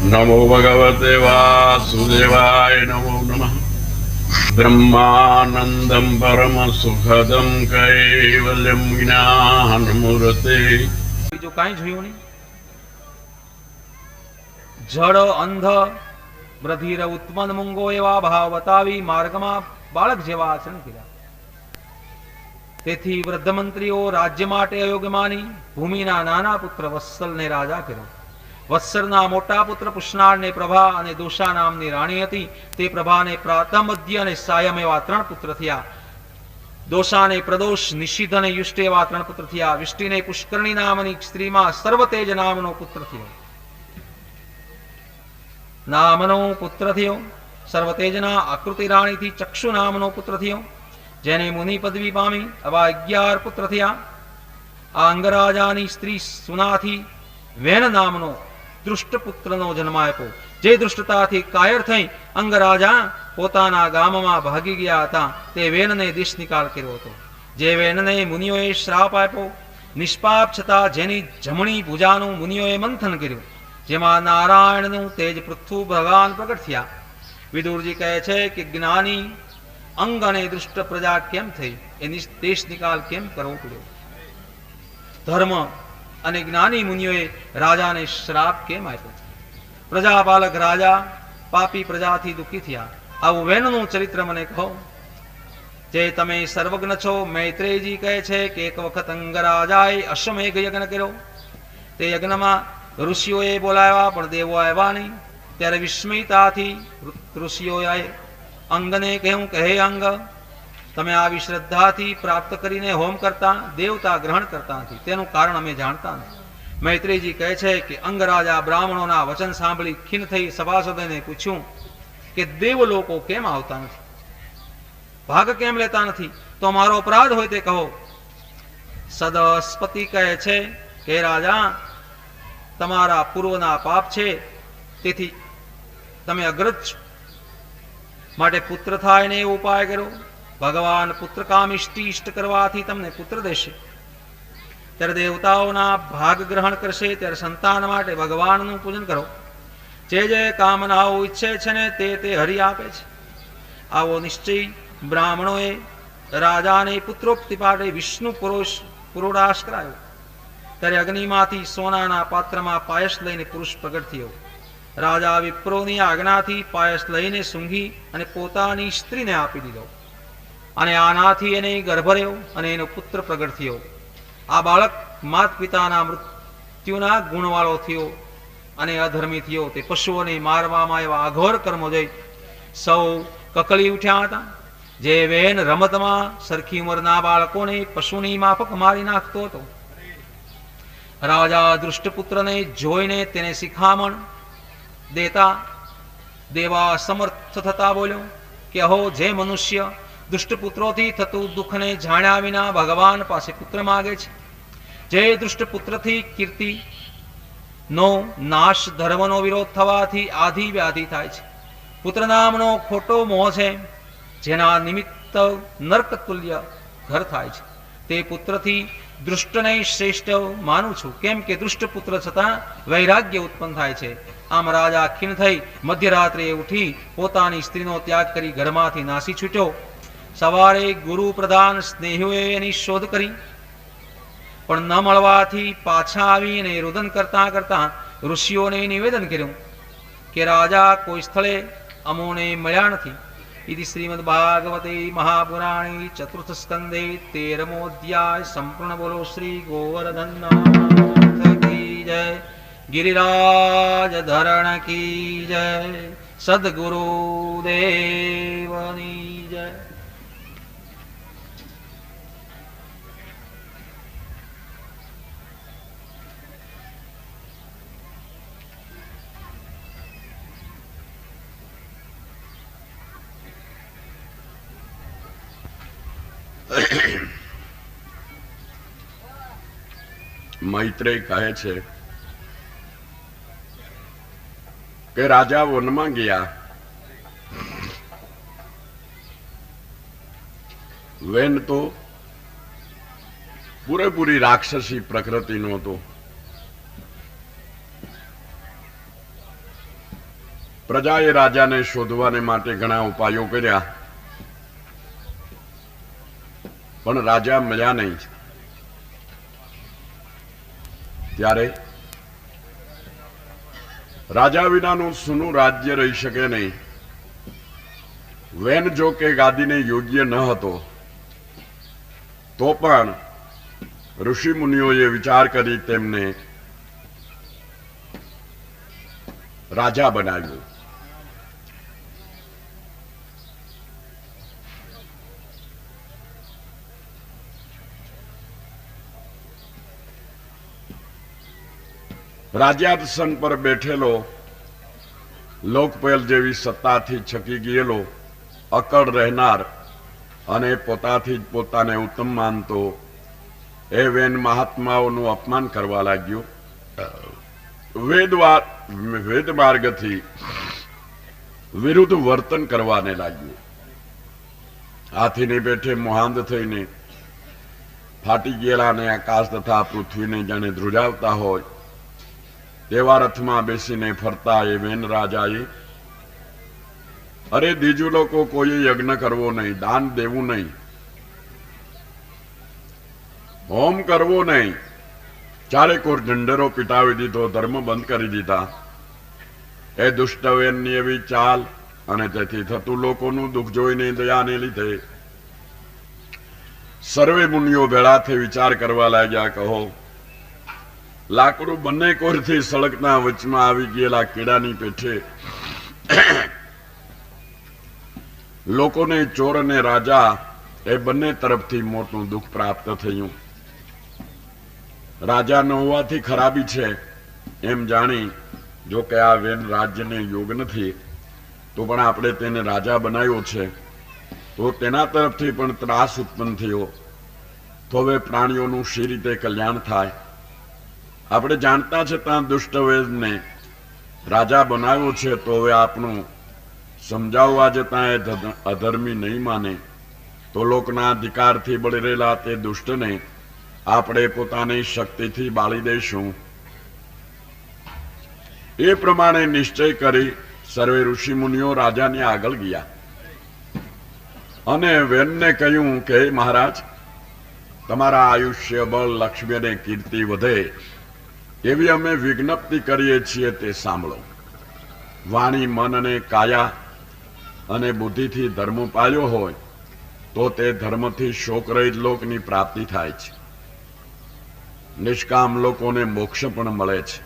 नमो भगवते वासुदेवाय नमो नमः। ब्रह्मानंदं परम सुखदं कैवल्यं ज्ञानमूर्ते। બીજું કાંઈ જોયું નહીં. જડ અંધ બધિર ઉત્પન્ન મૂંગો એવા ભાવ બતાવી માર્ગમાં બાળક જેવા આચરણ કર્યા. તેથી વૃદ્ધ મંત્રીઓ રાજ્ય માટે અયોગ્ય માની ભૂમિના નાના પુત્ર વત્સલને રાજા કર્યો. વત્સલના મોટા પુત્ર પુષ્ણાળને પ્રભા અને દોષા નામની રાણી હતી. તે પ્રભાને પ્રાતઃ મધ્ય અને સાયમ એવા 3 પુત્ર થયા. દોષાને પ્રદોષ, નિષિદ્ધ અને યુષ્ટ એવા 3 પુત્ર થયા. વિષ્ટિને પુષ્કરણી નામની સ્ત્રીમાં સર્વતેજ નામનો પુત્ર થયો. નામનો પુત્ર થયો. સર્વતેજના આકૃતિ રાણીથી ચક્ષુ નામનો પુત્ર થયો, જેને મુનિ પદવી પામી. આવા 11 પુત્ર થયા. આ અંગરાજાની સ્ત્રી સુનાથી વેણ નામનો દૃષ્ટ પુત્રનો જન્મ આપ્યો. જે દૃષ્ટતાથી કાયર થઈ અંગરાજા પોતાના ગામમાં ભાગી ગયા હતા, તે વેણને દેશ નિકાલ કર્યો હતો. જે વેણને મુનિઓએ શ્રાપ આપ્યો, નિષ્પાપ છતાં જેની જમણી ભુજાનું મુનિઓએ મંથન કર્યું, જેમાં નારાયણનું તેજ પૃથ્વી ભગવાન પ્રગટ થયા. વિદુરજી કહે છે કે જ્ઞાની અંગ અને દુષ્ટ પ્રજા કેમ થઈ, એની દેશ નિકાલ કેમ કરવો પડ્યો. ધર્મ અને જ્ઞાની મુનિઓએ રાજાને શ્રાપ કેમ આપ્યો. પ્રજાપાલક રાજા પાપી પ્રજાથી દુઃખી થયા. આવું વેણનું ચરિત્ર મને કહો, જે તમે સર્વજ્ઞ છો. મૈત્રેયજી કહે છે કે એક વખત અંગરાજાએ અશ્વમેઘ યજ્ઞ કર્યો. તે યજ્ઞમાં ઋષિઓએ બોલાવ્યા, પણ દેવો આવ્યા નહીં. ત્યારે વિસ્મયતાથી ઋષિઓએ અંગને કહ્યું કે હે અંગ, તમે આવી શ્રદ્ધાથી પ્રાપ્ત કરીને હોમ કરતા દેવતા ગ્રહણ કરતા નથી, તેનું કારણ અમે જાણતા નથી. મૈત્રેયજી કહે છે કે અંગરાજા બ્રાહ્મણોના વચન સાંભળી ખીન થઈ સભાસદોને પૂછ્યું કે દેવ લોકો કેમ આવતા નથી, ભાગ કેમ લેતા નથી, તો મારો અપરાધ હોય તે કહો. સદસ્પતિ કહે છે કે રાજા, તમારા પૂર્વના પાપ છે, તેથી તમે અગ્રજ છો, માટે પુત્ર થાય ને એવો ઉપાય કરો. ભગવાન પુત્ર કામ ઇષ્ટ કરવાથી તમને પુત્ર દેશે. ત્યારે દેવતાઓના ભાગ ગ્રહણ કરશે, ત્યારે સંતાન માટે ભગવાનનું પૂજન કરો. જે જે કામનાઓ ઈચ્છે છે ને તે હરિ આપે છે. આવો નિશ્ચય બ્રાહ્મણોએ રાજાને પુત્રોક્તિ પાટે વિષ્ણુ પુરોડાશ કરાયો. ત્યારે અગ્નિમાંથી સોનાના પાત્રમાં પાયસ લઈને પુરુષ પ્રગટ થયો. રાજા વિપ્રોની આજ્ઞાથી પાયસ લઈને સૂંઘી અને પોતાની સ્ત્રીને આપી દીધો, અને આનાથી એને ગર્ભ રહ્યો અને એનો પુત્ર પ્રગટ થયો. આ બાળક માત પિતાના મૃત્યુના ગુણવાળો થયો અને અધર્મી થયો. તે પશુઓને મારવામાં એવા અઘોર કર્મો જોઈ સૌ કકળી ઉઠ્યા હતા. જે વેન રમતમાં સરખી ઉંમરના બાળકોને પશુની માફક મારી નાખતો હતો. રાજા દૃષ્ટપુત્રને જોઈને તેને શિખામણ દેતા દેવા સમર્થ થતા બોલ્યો કે અહો, જે મનુષ્ય દુષ્ટપુત્રોથી થતું દુઃખને જાણ્યા વિના ભગવાન પાસે પુત્ર માગે છે, જે દુષ્ટપુત્રથી કીર્તિ નો નાશ, ધર્મનો વિરોધ થવાથી આધિ વ્યાધિ થાય છે. પુત્ર નામનો ખોટો મોહ છે, જેના નિમિત્ત નર્ક તુલ્ય ઘર થાય છે. તે પુત્રથી દૃષ્ટને શ્રેષ્ઠ માનું છું, કેમ કે દુષ્ટ પુત્ર છતાં વૈરાગ્ય ઉત્પન્ન થાય છે. આમ રાજા ખીન થઈ મધ્યરાત્રે ઉઠી પોતાની સ્ત્રીનો ત્યાગ કરી ઘરમાંથી નાસી છૂટ્યો. સવારે ગુરુ પ્રધાન સ્નેહીઓએ એની શોધ કરી, પણ ન મળવાથી પાછા આવીને રુદન કરતા કરતા ઋષિઓને નિવેદન કર્યું કે રાજા કોઈ સ્થળે અમોને મળ્યા નથી. इति श्रीमद्भागवते महापुराणे चतुर्थ स्कंदे 13मो अध्याय संपूर्ण बोलो श्री गोवर्धननाथ की जय, गिरिराज धरण की जय, सद्गुरु देवनी जय. મૈત્રેય કહે છે કે રાજા વનમાં ગયા. વેન તો પૂરેપૂરી રાક્ષસી પ્રકૃતિનો હતો. પ્રજાએ રાજાને શોધવાને માટે ઘણા ઉપાયો કર્યા, પણ રાજા મળ્યા નહીં. ત્યારે રાજા વિનાનું સૂનું રાજ્ય રહી શકે નહીં. વેન જો કે ગાદીને યોગ્ય ન હતો, તો પણ ઋષિ મુનિઓએ વિચાર કરી તેમને રાજા બનાવ્યો. રાજ્યાસન પર બેઠેલો, લોકપેલ જેવી સત્તાથી છકી ગયેલો, અકળ રહેનાર અને પોતાથી જ પોતાને ઉત્તમ માનતો એ વેન મહાત્માઓનું અપમાન કરવા લાગ્યો. વેદ માર્ગથી વિરુદ્ધ વર્તન કરવાને લાગ્યું. હાથીને પેઠે મોહાંદ થઈને ફાટી ગયેલાને આકાશ તથા પૃથ્વીને જાણે ધ્રુજાવતા હોય તેવા રથમાં બેસીને ફરતા એ વેન રાજાએ, અરે બીજું લોકો કોઈ યજ્ઞ કરવો નહીં, દાન દેવું નહીં, હોમ કરવો નહીં, ચારેકોર ઝંડેરો પીટાવી દીધો, ધર્મ બંધ કરી દીધા. એ દુષ્ટ વેનની એવી ચાલ અને તેથી થતું લોકોનું દુઃખ જોઈને દયાને લીધે સર્વે મુનિઓ ભેળા થઈ વિચાર કરવા લાગ્યા. કહો, લાકડું બંને કોરથી સળગના વચમાં આવી ગયેલા કીડાની પેઠે લોકોને ચોર અને રાજા એ બંને તરફથી મોટું દુઃખ પ્રાપ્ત થયું. રાજા ન હોવાથી ખરાબી છે એમ જાણી, જો કે આ વેન રાજ્યને યોગ નથી, તો પણ આપણે તેને રાજા બનાવ્યો છે, તો તેના તરફથી પણ ત્રાસ ઉત્પન્ન થયો. તો હવે પ્રાણીઓનું શી રીતે કલ્યાણ થાય? આપણે જાણતા છતાં દુષ્ટ વેદને રાજા બનાવ્યો છે, તો હવે આપણું સમજાવવા જતાં એ અધર્મી નહીં માને, તો લોકના અધિકારથી બળી રહેલા તે દુષ્ટને આપણે પોતાની શક્તિથી બાળી દઈશું. એ પ્રમાણે નિશ્ચય કરી સર્વે ઋષિ મુનિઓ રાજાને આગળ ગયા અને વેનને કહ્યું કે મહારાજ, તમારા આયુષ્ય, બળ, લક્ષ્મી અને કીર્તિ વધે એવી અમે વિજ્ઞપ્તિ કરીએ છીએ, તે સાંભળો. વાણી, મન અને કાયા અને બુદ્ધિથી ધર્મ પાળ્યો હોય તો તે ધર્મથી શોકરહિત લોકની પ્રાપ્તિ થાય છે. નિષ્કામ લોકોને મોક્ષ પણ મળે છે.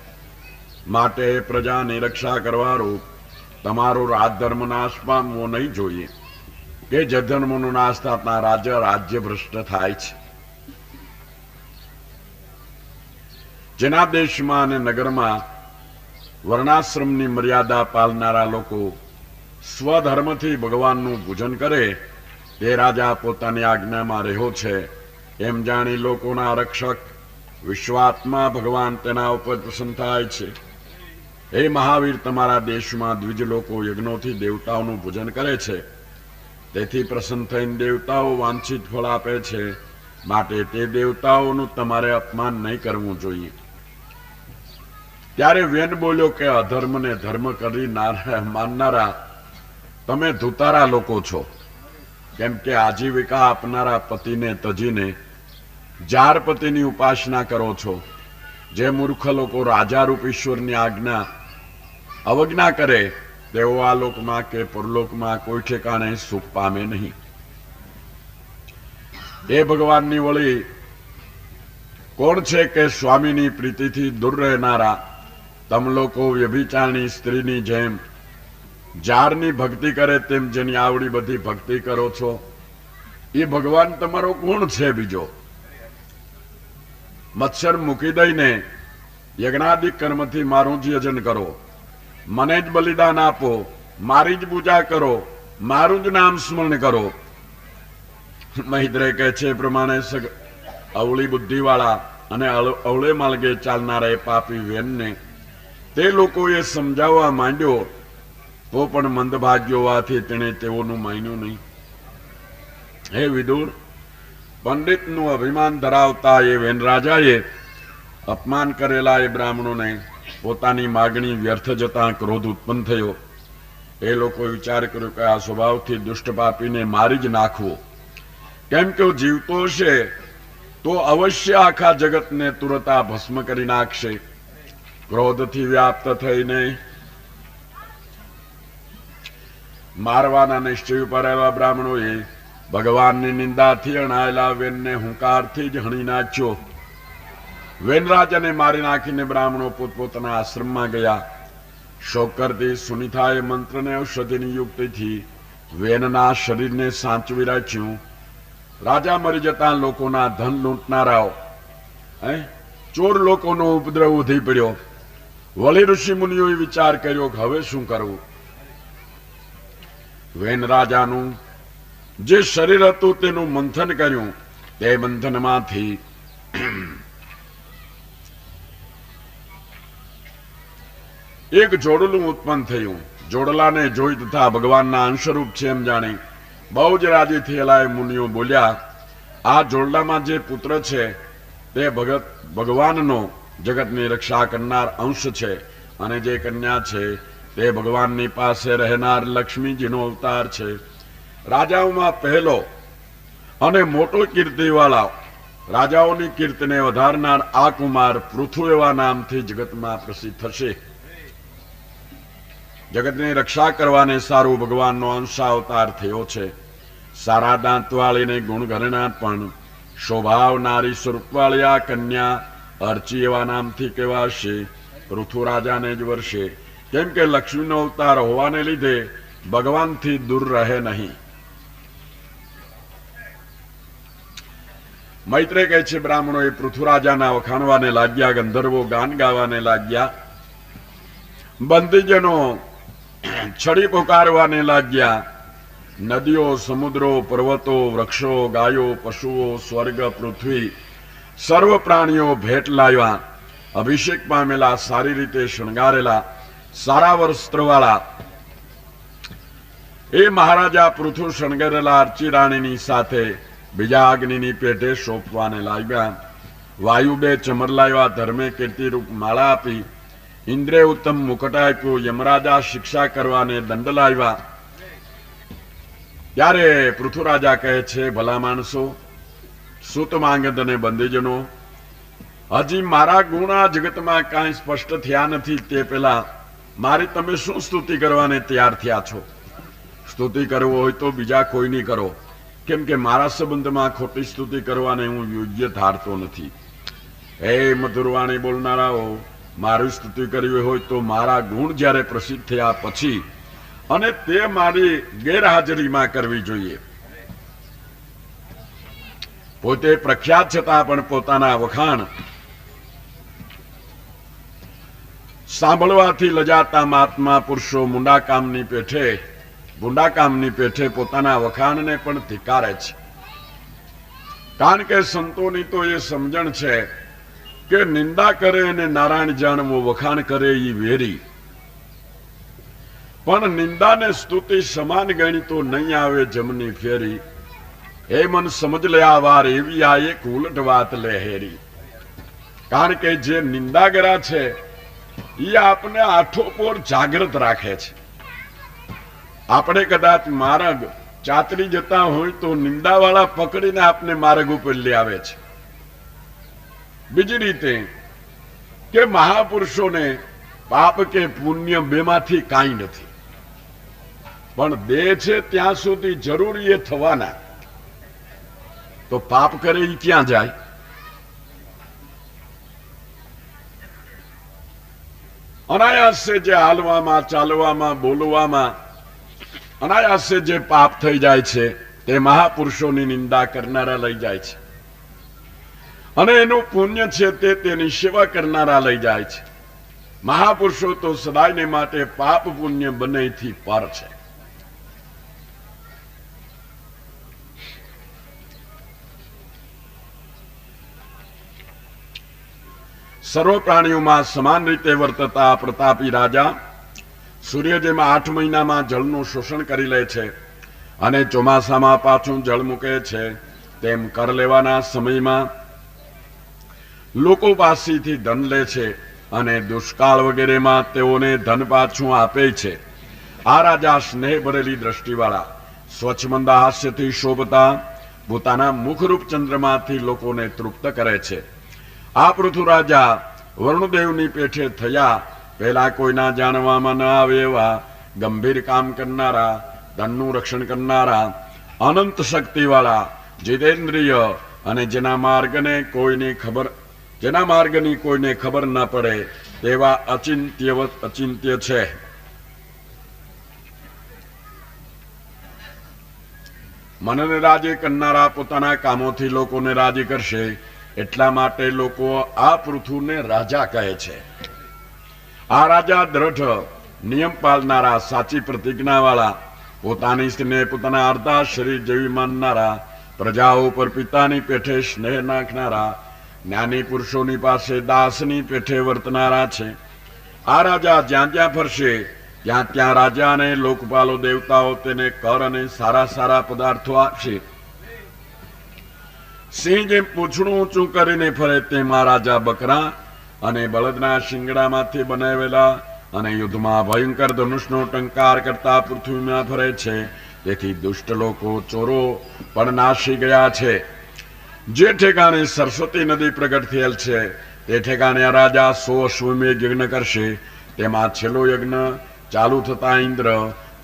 માટે પ્રજાની રક્ષા કરવારૂપ તમારો રાજધર્મ નાશ પામવો નહીં જોઈએ, કે જે ધર્મનો નાશ થતા રાજ્ય ભ્રષ્ટ થાય છે. જેના દેશમાં અને નગરમાં વર્ણાશ્રમની મર્યાદા પાલનારા લોકો સ્વધર્મથી ભગવાનનું પૂજન કરે, તે રાજા પોતાની આજ્ઞામાં રહ્યો છે એમ જાણી લોકોના રક્ષક વિશ્વાત્મા ભગવાન તેના ઉપર પ્રસન્ન થાય છે. હે મહાવીર, તમારા દેશમાં દ્વિજ લોકો યજ્ઞોથી દેવતાઓનું પૂજન કરે છે, તેથી પ્રસન્ન થઈને દેવતાઓ વાંછિત ફળ આપે છે. માટે તે દેવતાઓનું તમારે અપમાન નહીં કરવું જોઈએ. ત્યારે વેન બોલ્યો કે અધર્મને ધર્મ કરી માનનારા તમે ધુતારા લોકો છો, કેમ કે આજીવિકા આપનારા પતિને તજીને જારપતિની ઉપાસના કરો છો. જે મૂર્ખ લોકો રાજારૂપ ઈશ્વરની આજ્ઞા અવજ્ઞા કરે તેઓ આ લોકમાં કે પરલોકમાં કોઈ ઠેકાણે સુખ પામે નહીં. એ ભગવાનની વળી કોણ છે કે સ્વામીની પ્રીતિથી દૂર રહેનારા તમ લોકો વ્યભિચારની સ્ત્રીની જેમ જારની ભક્તિ કરે તેમ જેની આવડી બધી ભક્તિ કરો છો, એ ભગવાન તમારો કોણ છે બીજો? મત્સર મૂકી દઈને યજ્ઞાદિક કર્મથી મારું જ યજન કરો, મને જ બલિદાન આપો, મારી જ પૂજા કરો, મારું જ નામ સ્મરણ કરો. મહિદ્રે કહે છે પ્રમાણે અવળી બુદ્ધિવાળા અને અવળે માર્ગે ચાલનારા એ પાપી વેનને તે લોકોએ સમજાવવા માંડ્યો, તો પણ મંદભાગ્યો હોવાથી તેણે તેઓનું માન્યું નહીં. હે વિદુર, પંડિતનું અભિમાન ધરાવતા એ વેન રાજાએ અપમાન કરેલા એ બ્રાહ્મણોને પોતાની માગણી વ્યર્થ જતા ક્રોધ ઉત્પન્ન થયો એ લોકો વિચાર કર્યો કે આ સ્વભાવથી દુષ્ટ પાપીને મારી જ નાખવો, કેમ કે જીવતો હશે તો અવશ્ય આખા જગતને તુરત આ ભસ્મ કરી નાખશે. ક્રોધથી વ્યાપ્ત થઈને મારવાના નિશ્ચય ઉપર આવ્યા બ્રાહ્મણોએ ભગવાનની નિંદાથી અણાયેલા વેનને હુંકારથી જ હણી નાખ્યો. વેનરાજાને મારી નાખીને બ્રાહ્મણો પોતપોતાના આશ્રમમાં ગયા. શોક કરતી સુનિતાએ મંત્રને ઔષધિની યુક્તિથી વેનના શરીરને સાચવી રાખ્યું. રાજા મરી જતા લોકોના ધન લૂંટનારાઓ ચોર લોકોનો ઉપદ્રવ ઉધી પડ્યો. વળી ઋષિ મુનિઓએ વિચાર કર્યો કે હવે શું કરવું. વેન રાજાનું જે શરીર હતું તેનું મંથન કર્યું. તે મંથનમાંથી એક જોડલું ઉત્પન્ન થયું. જોડલાને જોઈ તથા ભગવાનના અંશરૂપ છે એમ જાણી બહુ જ રાજી થયેલા મુનિઓ બોલ્યા, આ જોડલામાં જે પુત્ર છે તે ભગવાનનો જગતની રક્ષા કરનાર અંશ છે, અને જે કન્યા છે તે ભગવાનની પાસે રહેનાર લક્ષ્મીજીનો અવતાર છે. રાજાઓમાં પહેલો અને મોટો કીર્તિવાળા, રાજાઓની કીર્તિને વધારનાર આ કુમાર પૃથુ એવા નામથી જગતમાં પ્રસિદ્ધ થશે. જગતની રક્ષા કરવાને સારું ભગવાનનો અંશ અવતાર થયો છે. સારા દાંતવાળીને ગુણઘરણા પણ શોભાવનારી સ્વરૂપવાળી આ કન્યા અર્ચી એવા નામથી કહેવાશે. પૃથુ રાજાને જ વર્ષે, કેમ કે લક્ષ્મીનો અવતાર હોવાને લીધે ભગવાનથી દૂર રહે નહીં. મૈત્રે કહે છે બ્રાહ્મણો એ પૃથુરાજાના વખાણવાને લાગ્યા, ગંધર્વો ગાન ગાવાને લાગ્યા, બંદીજનો છડી પોકારવાને લાગ્યા. નદીઓ, સમુદ્રો, પર્વતો, વૃક્ષો, ગાયો, પશુઓ, સ્વર્ગ, પૃથ્વી સર્વ પ્રાણીઓ ભેટ લાવ્યા. અભિષેક પામેલા, સારી રીતે શણગારેલા, સારા વસ્ત્રવાળા એ મહારાજા પૃથુ શણગારેલા અર્ચી રાણીની સાથે બીજા અગ્નિની પેટે સોંપવાને લાગ્યા. વાયુ બે ચમર લાવ્યા, ધર્મે કીર્તિ રૂપ માળા આપી, ઇન્દ્રે ઉત્તમ મુકટ આપ્યું, યમરાજા શિક્ષા કરવાને દંડ લાવ્યા. ત્યારે પૃથુરાજા કહે છે, ભલા માણસો, સૂત માંગત અને બંદીજનો, હજી મારા ગુણ આ જગતમાં કાંઈ સ્પષ્ટ થયા નથી. તે પહેલા મારી તમે શું સ્તુતિ કરવાને તૈયાર થયા છો? સ્તુતિ કરવો હોય તો બીજા કોઈની કરો, કેમ કે મારા સંબંધમાં ખોટી સ્તુતિ કરવાને હું યોગ્ય ધારતો નથી. હે મધુરવાણી બોલનારાઓ, મારી સ્તુતિ કરવી હોય તો મારા ગુણ જ્યારે પ્રસિદ્ધ થયા પછી, અને તે મારી ગેરહાજરીમાં કરવી જોઈએ. પોતે પ્રખ્યાત છતાં પણ પોતાના વખાણ સાંભળવાથી લજાતા મહાત્મા પુરુષો ભૂંડાકામની પેઠે પોતાના વખાણને પણ ધિક્કારે છે. કારણ કે સંતોની તો એ સમજણ છે કે નિંદા કરે અને નારાયણ જાણવો, વખાણ કરે એ વેરી. પણ નિંદાને સ્તુતિ સમાન ગણી તો નહીં આવે જમની ફેરી. એ મન સમજ લે આ વાર એવી આ એક ઉલટ વાત લહેરી. કારણ કે જે નિંદાગરા છે એ આપણે આઠોપોર જાગૃત રાખે છે. આપણે કદાચ માર્ગ ચાતરી જતા હોય તો નિંદાવાળા પકડીને આપને માર્ગ ઉપર લઈ આવે છે. બીજી રીતે કે મહાપુરુષોને પાપ કે પુણ્ય બેમાંથી કાંઈ નથી, પણ દેહ છે ત્યાં સુધી જરૂર એ થવાના. તો પાપ કરે એ ક્યાં જાય? અનાયાસે જે હાલવામાં, ચાલવામાં, બોલવામાં અનાયાસે જે પાપ થઈ જાય છે તે મહાપુરુષોની નિંદા કરનારા લઈ જાય છે, અને એનું પુણ્ય છે તે તેની સેવા કરનારા લઈ જાય છે. મહાપુરુષો તો સદાયને માટે પાપ પુણ્ય બંનેથી પર છે. સર્વ પ્રાણીઓમાં સમાન રીતે વર્તતા પ્રતાપી રાજા સૂર્ય જેમાં 8 મહિનામાં જળનું શોષણ કરી લે છે અને ચોમાસામાં પાછું જળ મૂકે છે, તેમ કર લેવાના સમયમાં લોકો પાસેથી ધન લે છે અને દુષ્કાળ વગેરેમાં તેઓને ધન પાછું આપે છે. આ રાજા સ્નેહ ભરેલી દ્રષ્ટિવાળા સ્વચ્છ મંદા હાસ્યથી શોભતા પોતાના મુખરૂપ ચંદ્રમાંથી લોકોને તૃપ્ત કરે છે. આ પૃથુ રાજા વરુણદેવની પેઠે થયા પહેલા કોઈના જાણવામાં ન આવે એવા ગંભીર કામ કરનારા, ધનનું રક્ષણ કરનારા, અનંત શક્તિવાળા, જીતેન્દ્રિય અને જેના માર્ગની કોઈને ખબર ન પડે તેવા અચિંત્ય છે. મનને રાજી કરનારા પોતાના કામોથી લોકોને રાજી કરશે એટલા માટે લોકો આ પૃથુને રાજા કહે છે. આ રાજા દ્રઢ નિયમ પાળનારા, સાચી પ્રતિજ્ઞાવાળા, પોતાની સ્ત્રીને પોતાના અર્ધા શરીર જેવી માનનારા, પ્રજાઓ પર પિતાની પેઠે સ્નેહ નાખનારા, જ્ઞાની પુરુષોની પાસે દાસની પેઠે વર્તનારા છે. આ રાજા જ્યાં જ્યાં ફરશે ત્યાં ત્યાં રાજા અને લોકપાલો દેવતાઓ તેને કર અને સારા સારા પદાર્થો આપશે. સિંહ જેમ પૂંછડું ઊંચું કરીને ફરે તેમાં રાજા બકરા અને બળદના શિંગડામાંથી બનાવેલા અને યુદ્ધમાં ભયંકર ધનુષનો ટંકાર કરતા પૃથ્વીમાં ફરે છે. તેથી દુષ્ટ લોકો, ચોરો પણ નાશી ગયા છે. જે ઠેકાણે સરસ્વતી નદી પ્રગટ થયેલ છે તે ઠેકાણે આ રાજા 100 અશ્વમેઘ યજ્ઞ કરશે. તેમાં છેલ્લો યજ્ઞ ચાલુ થતા ઇન્દ્ર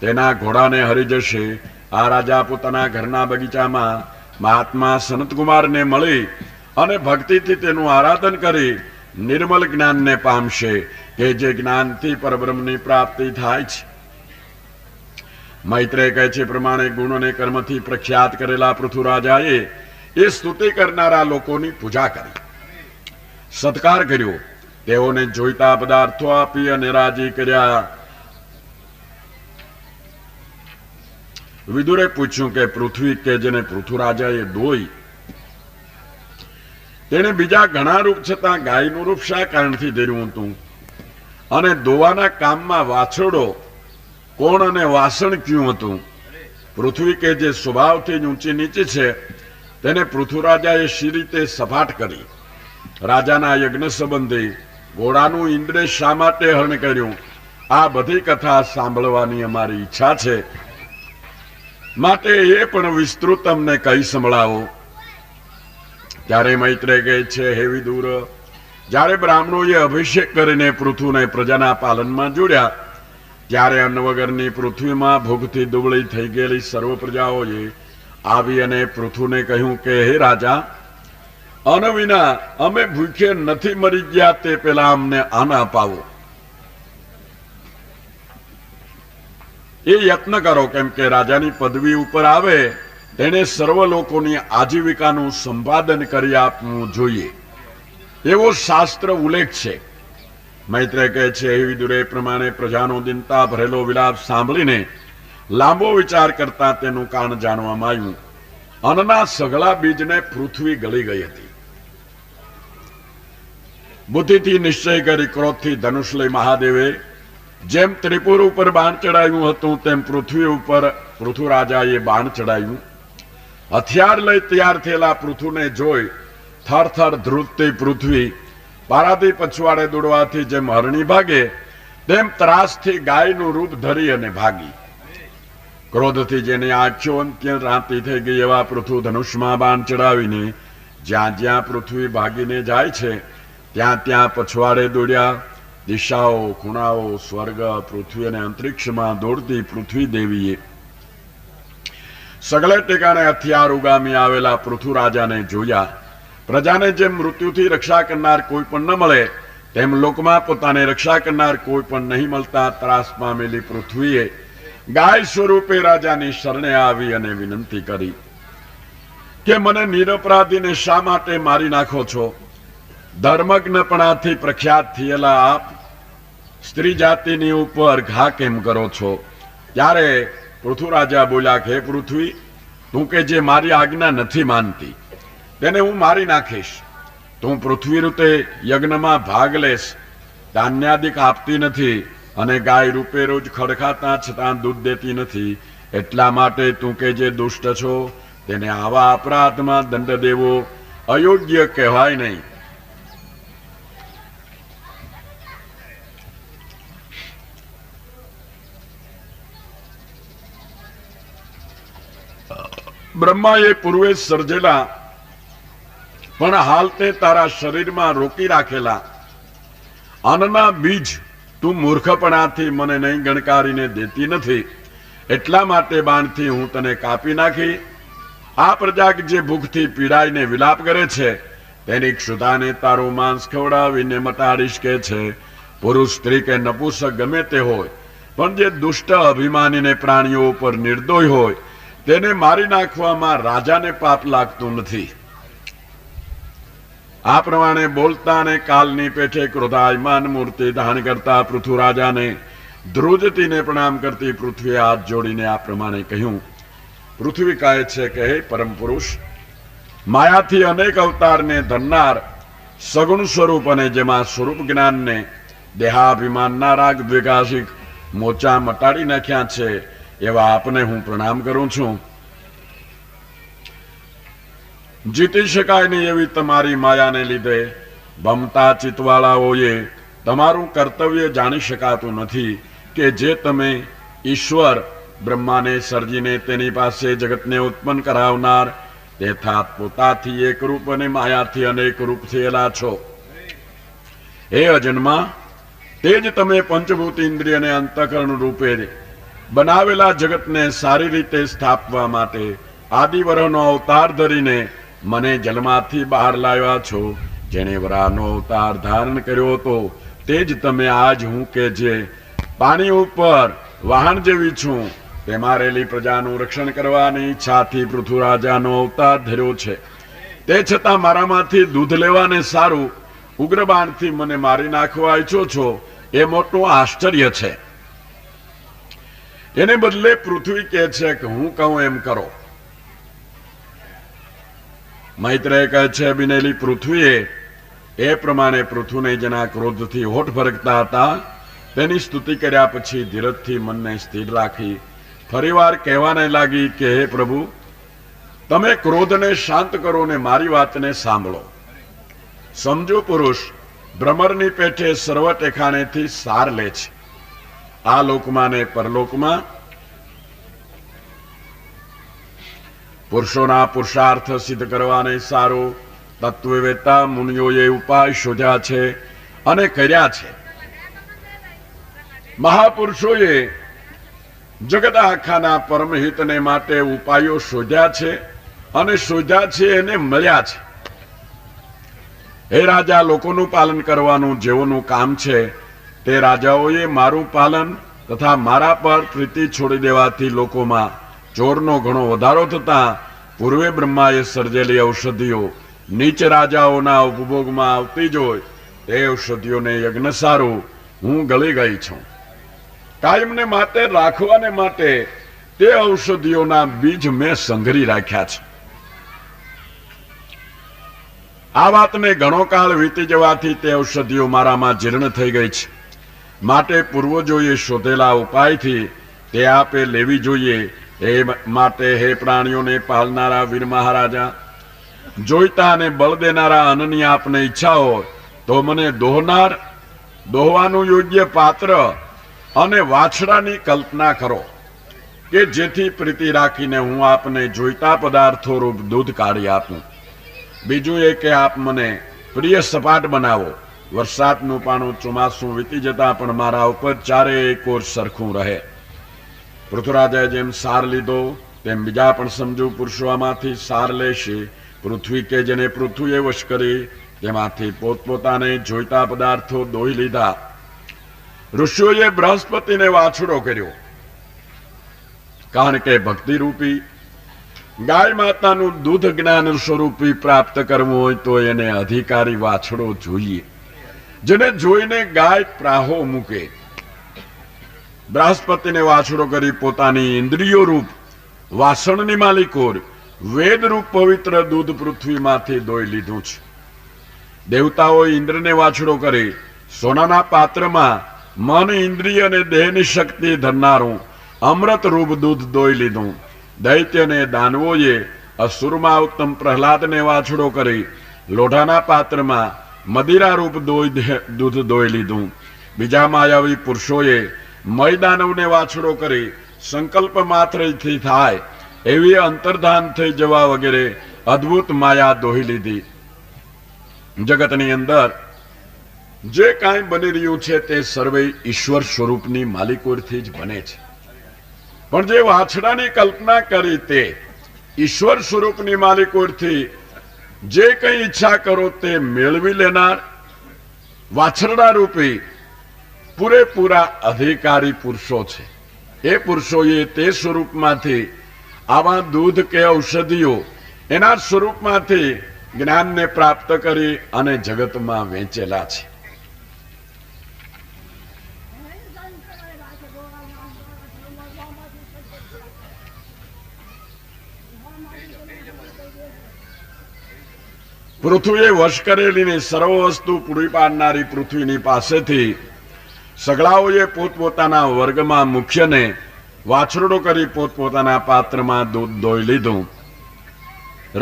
તેના ઘોડાને હરી જશે. આ રાજા પોતાના ઘરના બગીચામાં મહાત્મા સનતકુમારને મળી અને ભક્તિથી તેનું આરાધન કરી નિર્મલ જ્ઞાનને પામશે કે જે જ્ઞાનથી પરબ્રહ્મની પ્રાપ્તિ થાય છે. મૈત્રેય કહે છે પ્રમાણે ગુણ અને કર્મથી પ્રખ્યાત કરેલા પૃથુરાજાએ એ સ્તુતિ કરનારા લોકોની પૂજા કરી, સત્કાર કર્યો, તેઓને જોઈતા પદાર્થો આપી અને રાજી કર્યા. વિદુરે પૂછ્યું કે પૃથ્વી કે જેને પૃથુરાજાએ દોઈ તેને બીજા ઘણા રૂપ છતાં ગાયનું રૂપ શા કારણથી ધર્યું હતું? અને દોવાના કામમાં વાછરડો કોણ અને વાસણ ક્યું હતું? પૃથ્વી કે જે સ્વભાવથી જ ઊંચી નીચી છે તેને પૃથુરાજાએ શી રીતે સપાટ કરી? રાજાના યજ્ઞ સંબંધી ઘોડાનું ઇન્દ્રે શા માટે હરણ કર્યું? આ બધી કથા સાંભળવાની અમારી ઈચ્છા છે, માટે એ પણ વિસ્તૃત અમને કહી સંભળાવો. ત્યારે મૈત્રેય કહે છે, હે વિદુર, જ્યારે બ્રાહ્મણોએ અભિષેક કરીને પૃથુને પ્રજાના પાલનમાં જોડ્યા ત્યારે અન્ન વગરની પૃથ્વીમાં ભૂખથી દુબળી થઈ ગયેલી સર્વ પ્રજાઓએ આવી અને પૃથુને કહ્યું કે હે રાજા, અન્ન વિના અમે ભૂખે નથી મરી ગયા, તે પેલા અમને અન્ન અપાવો. એ યત્ન કરો, કેમ કે રાજાની પદવી ઉપર આવે તેને સર્વ લોકોની આજીવિકાનું સંપાદન કરી આપવું જોઈએ એવો શાસ્ત્ર ઉલ્લેખ છે. મૈત્રેય કહે છે, એ વિદુરે પ્રમાણે પ્રજાનો દિનતા ભરેલો વિલાપ સાંભળીને લાંબો વિચાર કરતા તેનું કારણ જાણવામાં આવ્યું. અન્નના સઘળા બીજને પૃથ્વી ગળી ગઈ હતી. બુદ્ધિથી નિશ્ચય કરી ક્રોધથી ધનુષ લઈ મહાદેવે જેમ ત્રિપુર ઉપર બાણ ચડાવ્યું હતું તેમ પૃથ્વી ઉપર પૃથુરાજાએ બાણ ચડાવ્યું. હથિયાર લઈ તૈયાર થયેલા પૃથુને જોઈ થર થર ધ્રુજતી પૃથ્વી પારાથી પછવાડે દોડવાથી જેમ હરણી ભાગે તેમ ત્રાસથી ગાયનું રૂપ ધરી અને ભાગી. ક્રોધથી જેની આંખો અંત્ય રાતી થઈ ગઈ એવા પૃથુ ધનુષમાં બાણ ચડાવીને જ્યાં જ્યાં પૃથ્વી ભાગીને જાય છે ત્યાં ત્યાં પછવાડે દોડ્યા. દિશાઓ, ખૂણાઓ, સ્વર્ગ, પૃથ્વી અને અંતરિક્ષમાં દોડતી પૃથ્વી દેવીએ સગળે ટેકાને હથિયાર ઉગામી આવેલા પૃથુરાજાને જોયા. પ્રજાને જેમ મૃત્યુથી રક્ષા કરનાર કોઈ પણ ન મળે તેમ લોકમાં પોતાને રક્ષા કરનાર કોઈ પણ નહીં મળતા ત્રાસ પામેલી પૃથ્વીએ ગાય સ્વરૂપે રાજાની શરણે આવી અને વિનંતી કરી કે મને નિરપરાધીને શા માટે મારી નાખો છો? ધર્મજ્ઞપણાથી પ્રખ્યાત થયેલા આપ સ્ત્રી જાતિની ઉપર ઘા કેમ કરો છો? ત્યારે પૃથુરાજા બોલ્યા કે હે પૃથ્વી, તું કે જે મારી આજ્ઞા નથી માનતી તેને હું મારી નાખીશ. તું પૃથ્વી રૂપે યજ્ઞમાં ભાગ લેશ, ધાન્યાદિક આપતી નથી અને ગાય રૂપે રોજ ખડખાતા છતાં દૂધ દેતી નથી. એટલા માટે તું કે જે દુષ્ટ છો તેને આવા અપરાધમાં દંડ દેવો અયોગ્ય કહેવાય નહીં. બ્રહ્માએ પૂર્વે સર્જેલા પણ હાલ તે તારા શરીરમાં રોકી રાખેલા અન્નના બીજ તું મૂર્ખપણાથી મને નહીં ગણકારીને દેતી નથી, એટલા માટે બાણથી હું તને કાપી નાખી આ પ્રજા જે ભૂખથી પીડાઈને વિલાપ કરે છે તેની ક્ષુધાને તારું માંસ ખવડાવીને મટાડીશ કે છે. પુરુષ સ્ત્રી કે નપુંસક ગમે તે હોય, પણ જે દુષ્ટ અભિમાનીને પ્રાણીઓ ઉપર નિર્દોષ હોય તેને મારી નાખવામાં રાજાને પાપ લાગતું નથી. આ પ્રમાણે બોલતા અને કાલની પેઠે ક્રોધાયમાન મૂર્તિ ધારણ કરતા પૃથ્વીરાજાને ધ્રુજતીને પ્રણામ કરતી પૃથ્વીએ હાથ જોડીને આ પ્રમાણે કહ્યું. પૃથ્વી કહે છે કે હે પરમ પુરુષ, માયાથી અનેક અવતારને ધરનાર સગુણ સ્વરૂપ અને જેમાં સ્વરૂપ જ્ઞાનને દેહાભિમાનના રાગ દ્વેગાસિક મોચા મટાડી નાખ્યા છે એવા આપને હું પ્રણામ કરું છું. જીતી શકાય નહીં એવી તમારી માયાને લીધે ભમતા ચિતવાળાઓએ તમારું કર્તવ્ય જાણી શકાતું નથી કે જે તમે ઈશ્વર બ્રહ્માને સર્જીને તેની પાસે જગતને ઉત્પન્ન કરાવનાર તેથાત પોતાથી એક રૂપ અને માયાથી અનેક રૂપ થયેલા છો. હે અજન્મા, તે જ તમે પંચભૂત ઇન્દ્રિય અને અંતઃકરણ રૂપે બનાવેલા જગતને સારી રીતે સ્થાપવા માટે આદિવરહનો અવતાર ધરીને મને જલમાંથી બહાર લાવ્યા છો. જેણે વરાહનો અવતાર ધારણ કર્યો હતો તે જ તમે આજ હું કે જે પાણી ઉપર વાહન જેવી છું તેમાં રહેલી પ્રજાનું રક્ષણ કરવાની ઈચ્છાથી પૃથ્વીરાજાનો અવતાર ધર્યો છે. તે છતાં મારામાંથી દૂધ લેવાને સારું ઉગ્રબાણથી મને મારી નાખવા ઈચ્છો છો એ મોટું આશ્ચર્ય છે. એને બદલે પૃથ્વી કહે છે કે હું કહું એમ કરો. મૈત્રેય કહે છે બિનેલી પૃથ્વીએ એ પ્રમાણે પૃથ્વીને જેના ક્રોધથી હોઠ ફરકતા હતા તેની સ્તુતિ કર્યા પછી ધીરજથી મનને સ્થિર રાખી ફરીવાર કહેવાને લાગી કે હે પ્રભુ, તમે ક્રોધને શાંત કરો ને મારી વાતને સાંભળો. સમજો પુરુષ ભ્રમરની પેઠે સર્વ ટેખાણેથી સાર લે છે. આ લોકમાં ને પરલોકમાં પુરુષોના પુરુષાર્થ સિદ્ધ કરવાને સારું તત્વવેતા મુનિઓએ ઉપાય શોધ્યા છે અને કર્યા છે. મહાપુરુષોએ જગત આખાના પરમહિતને માટે ઉપાયો શોધ્યા છે અને શોધ્યા છે એને મળ્યા છે. હે રાજા, લોકોનું પાલન કરવાનું જેઓનું કામ છે તે રાજાઓએ મારું પાલન તથા મારા પર પ્રીતિ છોડી દેવાથી લોકોમાં ચોરનો ઘણો વધારો થતા પૂર્વે બ્રહ્માએ સર્જેલી ઔષધિઓ નીચ રાજાઓના ઉપભોગમાં આવતી જોઈ તે ઔષધિઓને યજ્ઞ સારું હું ગળી ગઈ છું. કાયમને માટે રાખવાને માટે તે ઔષધિઓના બીજ મેં સંઘરી રાખ્યા છે. આ વાતને ઘણો કાળ વીતી જવાથી તે ઔષધિઓ મારામાં જીર્ણ થઈ ગઈ છે. માટે પૂર્વજોએ શોધેલા ઉપાયથી તે આપે લેવી જોઈએ. એ માટે હે પ્રાણીઓને પાલનારા વીર મહારાજા, જોઈતા અને બળ દેનારા અન્નની આપને ઈચ્છા હોય તો મને દોહવાનું યોગ્ય પાત્ર અને વાછડાની કલ્પના કરો કે જેથી પ્રીતિ રાખીને હું આપને જોઈતા પદાર્થો રૂપ દૂધ કાઢી આપું. બીજું એ કે આપ મને પ્રિય સપાટ બનાવો. વરસાદનું પાણું ચોમાસું વીતી જતા પણ મારા ઉપર ચારેય કોર સરખું રહે. પૃથ્વીરાજાએ જેમ સાર લીધો તેમ બીજા પણ સમજુ પુરુષો આમાંથી સાર લેશે. પૃથ્વી કે જેને પૃથ્વીએ વશ કરી તેમાંથી પોતપોતાને જોઈતા પદાર્થો દોઈ લીધા. ઋષિઓએ બૃહસ્પતિને વાછડો કર્યો, કારણ કે ભક્તિ રૂપી ગાય માતાનું દૂધ જ્ઞાન સ્વરૂપી પ્રાપ્ત કરવું હોય તો એને અધિકારી વાછડો જોઈએ, જેને જોઈને ગાય પ્રાહો મૂકે. બૃહસ્પતિને વાછડો કરી પોતાની ઇન્દ્રિયો રૂપ વાસણની માલિકો વેદ રૂપ પવિત્ર દૂધ પૃથ્વીમાંથી દોઈ લીધું છે. દેવતાઓએ ઇન્દ્રને વાછડો કરી સોનાના પાત્રમાં મન ઇન્દ્રિય અને દેહની શક્તિ ધરનારું અમૃત રૂપ દૂધ દોઈ લીધું. દૈત્ય અને દાનવોએ અસુરમાં ઉત્તમ પ્રહલાદને વાછડો કરી લોઢાના પાત્રમાં મદિરા રૂપ દૂધ દોઈ લીધું. બીજા માયાવી પુરુષોએ મય દાનવને વાછડો કરી સંકલ્પ માત્રથી થાય એવી અંતર્ધાન થઈ જવા વગેરે અદ્ભુત માયા દોહી લીધી. જગતની અંદર જે કાંઈ બની રહ્યું છે તે સર્વે ઈશ્વર સ્વરૂપની માલિકોથી જ બને છે. પણ જે વાછડાની કલ્પના કરી તે ઈશ્વર સ્વરૂપની માલિકોથી જે કંઈ ઈચ્છા કરો તે મેળવી લેનાર વાછરડા રૂપી પૂરેપૂરા અધિકારી પુરુષો છે. એ પુરુષોએ તે સ્વરૂપમાંથી આવા દૂધ કે ઔષધિઓ એના સ્વરૂપમાંથી જ્ઞાનને પ્રાપ્ત કરી અને જગતમાં વેચેલા છે. પૃથ્વીએ વશ કરેલી સર્વ વસ્તુ પૂરી પાડનારી પૃથ્વીની પાસેથી સગડાઓએ પોતપોતાના વર્ગમાં મુખ્યને વાછરડો કરી પોતપોતાના પાત્રમાં દૂધ દોઈ લીધું.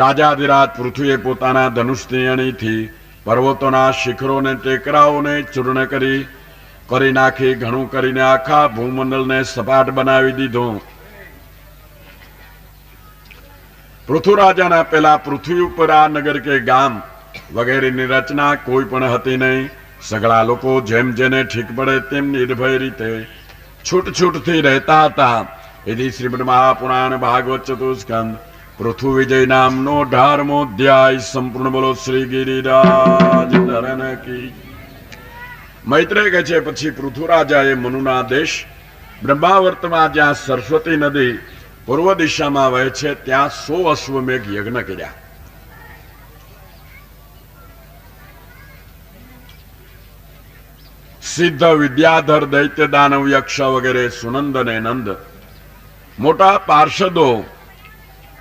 રાજાધિરાજ પૃથ્વીએ પોતાના ધનુષની અણીથી પર્વતોના શિખરોને ટેકરાઓને ચૂર્ણ કરી નાખી ઘણું કરીને આખા ભૂમંડળને સપાટ બનાવી દીધું. પૃથ્વીરાજાના પેલા પૃથ્વી ઉપર આ નગર કે ગામ વગેરેની રચના કોઈ પણ હતી નહીં. સગળા લોકો જેમ જેને ઠીક પડે તેમ નિર્ભય રીતે છૂટછૂટથી રહેતા હતા. એથી શ્રીમદ મહાપુરાણ ભાગવત ચતુસ્કંદ પૃથ્વી વિજય નામનો 18મો અધ્યાય સંપૂર્ણ. બોલો શ્રી ગિરિરાજ ધરન કી. મૈત્રેય કહે છે પછી પૃથ્વીરાજાએ મનુના દેશ બ્રહ્માવર્તમાં જ્યાં સરસ્વતી નદી પૂર્વ દિશામાં વહે છે ત્યાં 100 અશ્વમેઘ યજ્ઞ કર્યા. સિદ્ધ વિદ્યાધર દૈત્ય દાનવ યક્ષ વગેરે સુનંદ અને નંદ મોટા પાર્ષદો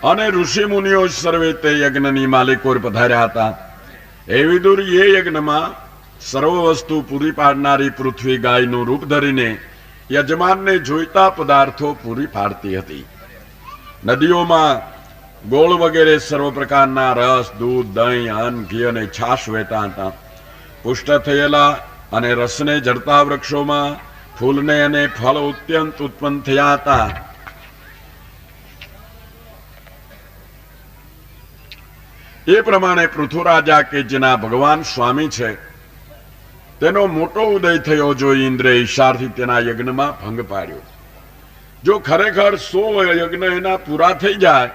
અને ઋષિ મુનિઓ સર્વે તે યજ્ઞની માલિકો પધાર્યા હતા. એ વિદુર એ યજ્ઞમાં સર્વ વસ્તુ પૂરી પાડનારી પૃથ્વી ગાયનું રૂપ ધરીને યજમાનને જોઈતા પદાર્થો પૂરી પાડતી હતી. નદીઓમાં ગોળ વગેરે સર્વ પ્રકારના રસ, દૂધ, દહીં, અન્ન, ઘી અને છાશ વહેતા હતા. પુષ્ટ થયેલા અને રસને જડતા વૃક્ષોમાં ફૂલને અને ફળ અત્યંત ઉત્પન્ન થયા હતા. એ પ્રમાણે પૃથ્વીરાજા કે જેના ભગવાન સ્વામી છે તેનો મોટો ઉદય થયો જોઈ ઇન્દ્રે ઈશારથી તેના યજ્ઞમાં ભંગ પાડ્યો. જો ખરેખર 100 યજ્ઞ એના પૂરા થઈ જાય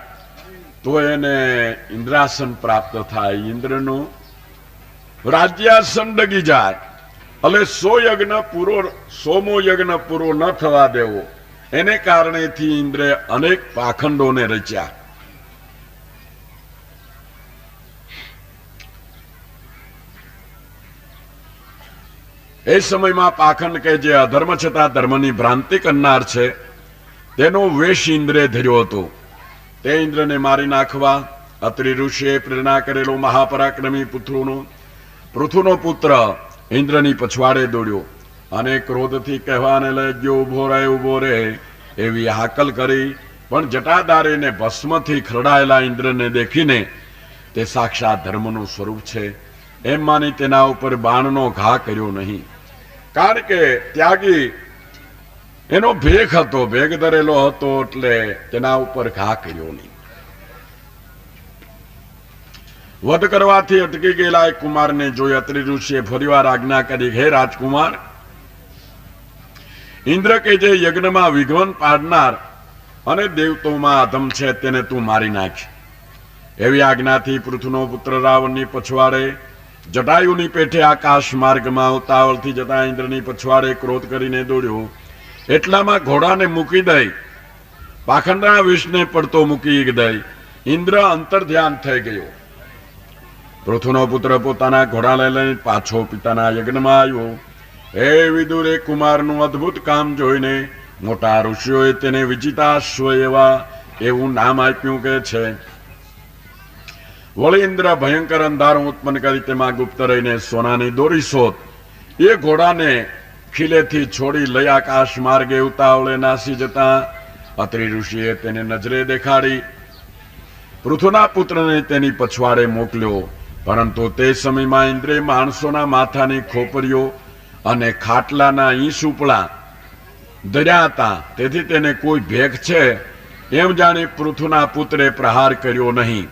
તો એને ઇન્દ્રાસન પ્રાપ્ત થાય, ઇન્દ્રનું રાજ્યાસન ડગી જાય. એટલે 100 યજ્ઞ પૂરો 100મો યજ્ઞ પૂરો ન થવા દેવો એને કારણેથી ઇન્દ્રે અનેક પાખંડોને રચ્યા. એ સમયમાં પાખંડ કે જે અધર્મ છતાં ધર્મની ભ્રાંતિ કરનાર છે તેનો વેશ ઇન્દ્રે ધર્યો હતો. તે ઇન્દ્રને મારી નાખવા અત્રિ ઋષિએ પ્રેરણા કરેલો મહાપરાક્રમી પૃથુનો પુત્ર ઇન્દ્રની પછવાડે દોડ્યો અને ક્રોધથી કહેવાને લાગ્યો, ઉભો રહે એવી હાકલ કરી. પણ જટાધારીને ભસ્મથી ખરડાયેલા ઇન્દ્રને દેખીને તે સાક્ષાત ધર્મનું સ્વરૂપ છે એમ માની તેના ઉપર બાણનો ઘા કર્યો નહીં. કારણ કે ત્યાગી એનો ભેખ હતો, ભેગ ધરેલો હતો એટલે તેના ઉપર ઘા કર્યો નહીં. વધ કરવાથી અટકી ગયેલા એક કુમારને જોઈ અત્રિ ઋષિએ ફરીવાર આજ્ઞા કરી, હે રાજકુમાર, ઇન્દ્ર કે જે યજ્ઞમાં વિઘ્ન પાડનાર અને દેવતોમાં અધમ છે તેને તું મારી નાખ. એવી આજ્ઞાથી પૃથ્વીનો પુત્ર રાવણની પછવાડે જટાયુની પેઠે આકાશ માર્ગમાં ઉતાવળથી જતા ઇન્દ્રની પછવાડે ક્રોધ કરીને દોડ્યો. એટલામાં ઘોડાને મૂકી દઈ પાખંડના વિષને પડતો મૂકી દઈ ઇન્દ્ર અંતર ધ્યાન થઈ ગયો. પૃથ્વીનો પુત્ર પોતાના ઘોડા લઈને પાછો પિતાના યજ્ઞમાં આવ્યો. હે વિદુરે કુમારનું અદ્ભુત કામ જોઈને મોટા ઋષિઓએ તેને વિજિતાશ્વ એવું નામ આપ્યું કે છે. વળી ઇન્દ્ર ભયંકર અંધારું ઉત્પન્ન કરી તેમાં ગુપ્ત રહીને સોનાની દોરી શોધ એ ઘોડાને ખીલેથી છોડી લઈ આકાશ માર્ગે ઉતાવળે નાસી જતા અત્રિ ઋષિએ તેને નજરે દેખાડી પૃથુના પુત્રને તેની પછવાડે મોકલ્યો. પરંતુ તે સમયમાં ઇન્દ્રે માણસોના માથાની ખોપરીઓ અને ખાટલાના ઈંસ ઉપલા ધર્યા હતા. તેથી તેને કોઈ ભેખ છે એમ જાણી પૃથુના પુત્રે પ્રહાર કર્યો નહીં.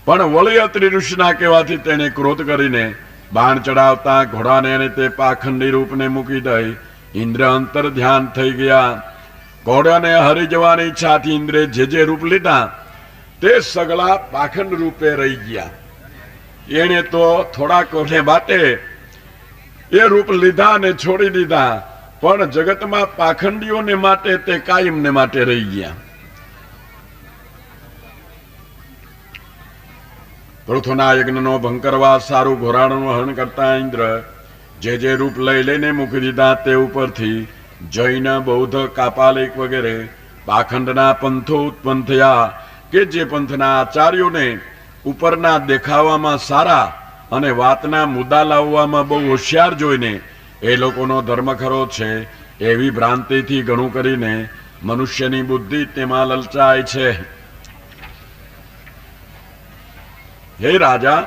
પણ વળી અત્રિ ઋષિના કહેવાથી તેણે ક્રોધ કરીને બાણ ચડાવતા ઘોડાને અને તે પાખંડી રૂપને મૂકી દઈ ઇન્દ્ર અંતર ધ્યાન થઈ ગયા. ઘોડાને હરી જવાની ઈચ્છાથી ઇન્દ્રે જે રૂપ લીધા તે સગળા પાખંડ રૂપે રહી ગયા. એણે તો થોડાક માટે એ રૂપ લીધા અને છોડી દીધા, પણ જગતમાં પાખંડીઓને માટે તે કાયમને માટે રહી ગયા. પૃથુના યજ્ઞનો ભંગ કરવા સારું ઘોડાનું હરણ કરતા ઇન્દ્ર જે રૂપ લઈ લઈને મૂકી દીધા તે ઉપરથી જૈન, બૌદ્ધ, કાપાલિક વગેરે પાખંડના પંથો ઉત્પન્ન થયા કે જે પંથના આચાર્યોને ઉપરના દેખાવામાં સારા અને વાતના મુદ્દા લાવવામાં બહુ હોશિયાર જોઈને એ લોકોનો ધર્મ ખરો છે એવી ભ્રાંતિથી ઘણું કરીને મનુષ્યની બુદ્ધિ તેમાં લલચાય છે. હે રાજા,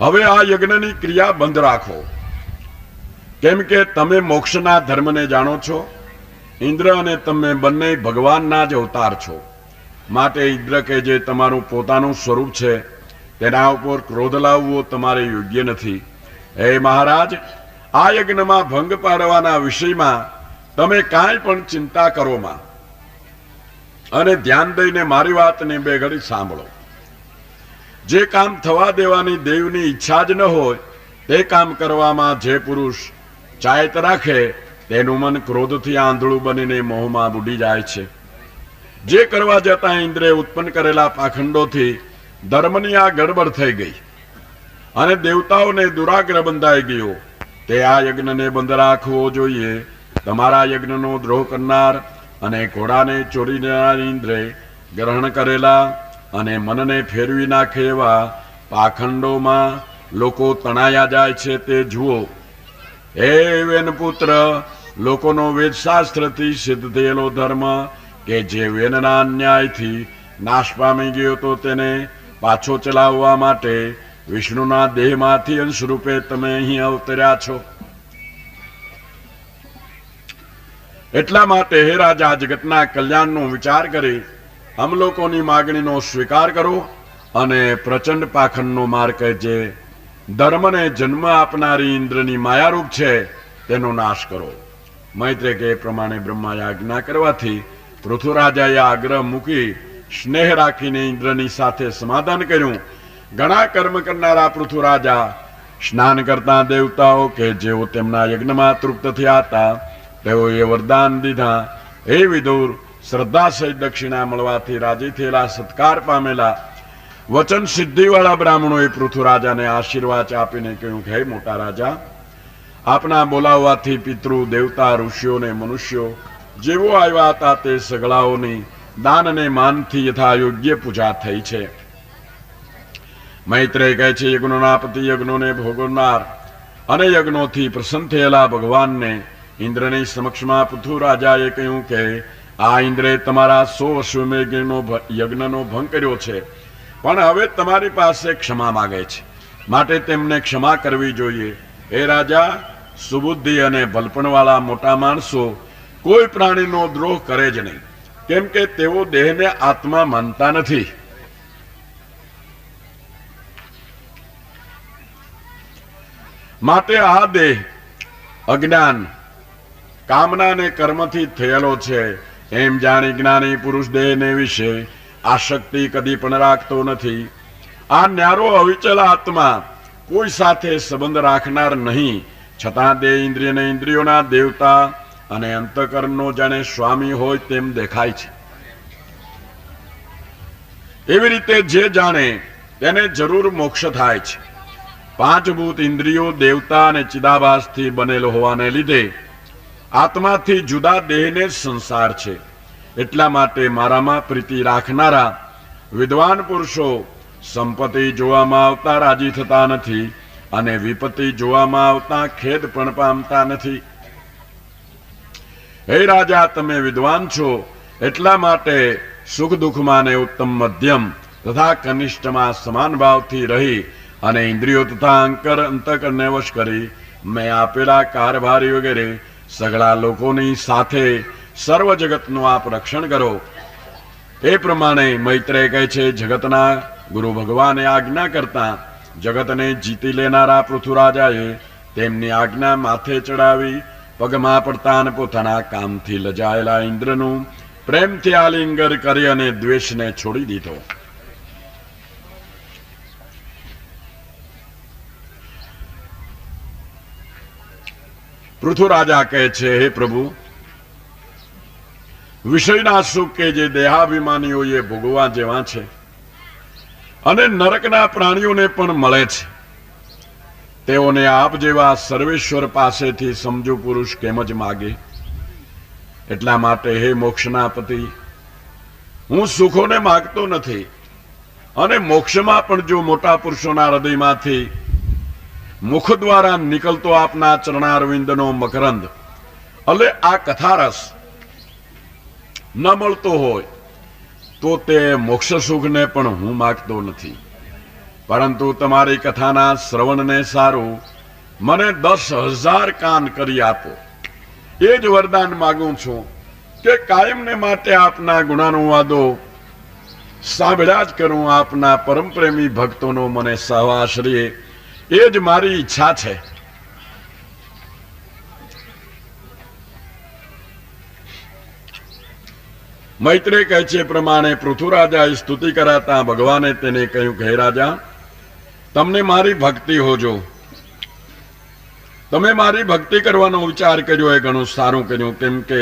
હવે આ યજ્ઞની ક્રિયા બંધ રાખો, કેમ કે તમે મોક્ષના ધર્મને જાણો છો. ઇન્દ્ર અને તમે બંને ભગવાનના જ અવતાર છો. માટે ઇન્દ્ર કે જે તમારું પોતાનું સ્વરૂપ છે તેના ઉપર ક્રોધ લાવવો તમારે યોગ્ય નથી. હે મહારાજ, આ યજ્ઞમાં ભંગ પાડવાના વિષયમાં તમે કાંઈ પણ ચિંતા કરોમાં અને ધ્યાન દઈને મારી વાતને બે ઘડી સાંભળો. જે કામ થવા દેવાની દેવની ઈચ્છા જ ન હોય તે કામ કરવામાં જે પુરુષ ચાયત રાખે તેનું મન ક્રોધથી આંધળું બનીને મોહમાં બુડી જાય છે. જે કરવા જતા ઇન્દ્રે ઉત્પન્ન કરેલા પાખંડોથી ધર્મની આ ગડબડ થઈ ગઈ અને દેવતાઓને દુરાગ્રહ બંધાઈ ગયો. તે આ યજ્ઞને બંધ રાખવો જોઈએ. તમારા યજ્ઞનો દ્રોહ કરનાર અને ઘોડાને ચોરી લેનાર ઇન્દ્રે ગ્રહણ કરેલા અને મનને ફેરવી નાખે એવા પાખંડોમાં લોકો તણાયા જાય છે તે જુઓ. હે વેન પુત્ર, લોકોનો વેદશાસ્ત્રથી સિદ્ધ થયેલો ધર્મ કે જે વેનના અન્યાયથી નાશ પામી ગયો તો તેને પાછો ચલાવવા માટે વિષ્ણુના દેહમાંથી અંશ રૂપે તમે અહીં અવતર્યા છો. એટલા માટે હે રાજા, જગતના કલ્યાણનો વિચાર કરી અમ લોકોની માગણીનો સ્વીકાર કરો અને પ્રચંડ પાખંડનો માર્ગ કે જે ધર્મને જન્મ આપનારી ઇન્દ્રની માયારૂપ છે તેનો નાશ કરો. મૈત્રે કે પ્રમાણે બ્રહ્માએ આજ્ઞા કરવાથી પૃથુરાજાએ આગ્રહ મૂકી સ્નેહ રાખીને ઇન્દ્રની સાથે સમાધાન કર્યું. ઘણા કર્મ કરનારા પૃથુરાજા સ્નાન કરતા દેવતાઓ કે જેઓ તેમના યજ્ઞમાં તૃપ્ત થયા હતા તેઓએ વરદાન દીધા. હે વિદુર, શ્રદ્ધા સહિત દક્ષિણા મળવાથી રાજી થયેલા સત્કાર પામેલા વચન સિદ્ધિવાળા બ્રાહ્મણોએ પૃથુરાજાને આશીર્વાદ આપીને કહ્યું, હે મોટા રાજા, આપના બોલાવવાથી પિતૃ, દેવતા, ઋષિઓ ને મનુષ્યો જેવો આવ્યા હતા તે સગળાઓની દાન અને માનથી યથા યોગ્ય પૂજા થઈ છે. મૈત્રેય કહે છે, યજ્ઞોના પતિ, યજ્ઞોને ભોગવનાર અને યજ્ઞોથી પ્રસન્ન થયેલા ભગવાનને ઇન્દ્રની સમક્ષમાં પૃથુરાજાએ કહ્યું કે આ ઇન્દ્રે તમારા 100 અશ્વમેઘ યજ્ઞનો ભંગ કર્યો છે, પણ હવે તમારી પાસે ક્ષમા માગે છે, માટે તેમને ક્ષમા કરવી જોઈએ. હે રાજા, સુબુદ્ધિ અને ભલપણવાળા મોટા માણસો કોઈ પ્રાણીનો દ્રોહ કરે જ નહીં, કેમ કે તેઓ દેહને આત્મા માનતા નથી. માટે આ દેહ અજ્ઞાન, કામના અને કર્મથી થયેલો છે એમ જાણી જ્ઞાની પુરુષ દેહને વિશે આસક્તિ કદી પણ રાખતો નથી. આ ન્યારો અવિચલ આત્મા કોઈ સાથે સંબંધ રાખનાર નહીં, છતાં દેહ ઇન્દ્રિયને ઇન્દ્રિયોના દેવતા અને અંતઃકરણનો જાણે સ્વામી હોય તેમ દેખાય છે. એવી રીતે જે જાણે તેને જરૂર મોક્ષ થાય છે. 5 ભૂત ઇન્દ્રિયો દેવતા અને ચિદાભાસથી બનેલો હોવાને લીધે આત્માથી જુદા દેહને જ સંસાર છે. એટલા માટે મારામાં પ્રીતિ રાખનારા વિદ્વાન પુરુષો સંપત્તિ જોવામાં આવતા રાજી થતા નથી અને વિપત્તિ જોવામાં આવતા ખેદ પણ પામતા નથી. હે રાજા, તમે વિદ્વાન છો, એટલા માટે સુખ દુઃખમાં ને ઉત્તમ મધ્યમ તથા કનિષ્ઠમાં સમાન ભાવથી રહી અને ઇન્દ્રિયો તથા અંતકરણને વશ કરી મેં આપેલા કારભારી વગેરે સગળા લોકોની સાથે સર્વ જગતનું આપ રક્ષણ કરો. એ પ્રમાણે મૈત્રેય કહે છે, જગતના ગુરુ ભગવાને આજ્ઞા કરતા જગતને જીતી લેનારા પૃથુરાજાએ તેમની આજ્ઞા માથે ચડાવી પગમાં પડતા અને પોતાના કામથી લજાયેલા ઇન્દ્રનું પ્રેમથી આલિંગન કરી અને દ્વેષને છોડી દીધો. પૃથુરાજા કહે છે, હે પ્રભુ, વિષયના સુખ કે જે દેહાભિમાનીઓએ ભોગવા જેવા છે અને નરકના પ્રાણીઓને પણ મળે છે, તેઓને આપ જેવા સર્વેશ્વર પાસેથી સમજુ પુરુષ કેમ જ માગે? એટલા માટે હે મોક્ષના પતિ, હું સુખોને માગતો નથી, અને મોક્ષમાં પણ જો મોટા પુરુષોના હૃદયમાંથી મુખ દ્વારા નીકળતો આપના ચરણારવિંદનો મકરંદ એટલે આ કથારસ ન મળતો હોય તો તે મોક્ષ સુખને પણ હું માગતો નથી. પરંતુ તમારી કથાના શ્રવણને સારું મને 10,000 કાન કરી આપો. એ જ વરદાન માગું છું કે કાયમને માટે આપના ગુણાનુવાદો સાંભળ્યા જ કરું. આપના પરમ પ્રેમી ભક્તોનો મને સહવાસ રહે, એ જ મારી ઈચ્છા છે. મૈત્રેય કહે છે પ્રમાણે પૃથુરાજાએ સ્તુતિ કરાતા ભગવાને તેને કહ્યું કે હે રાજા, તમને મારી ભક્તિ હોજો. તમે મારી ભક્તિ કરવાનો વિચાર કર્યો એ ઘણું સારું કર્યું, કેમ કે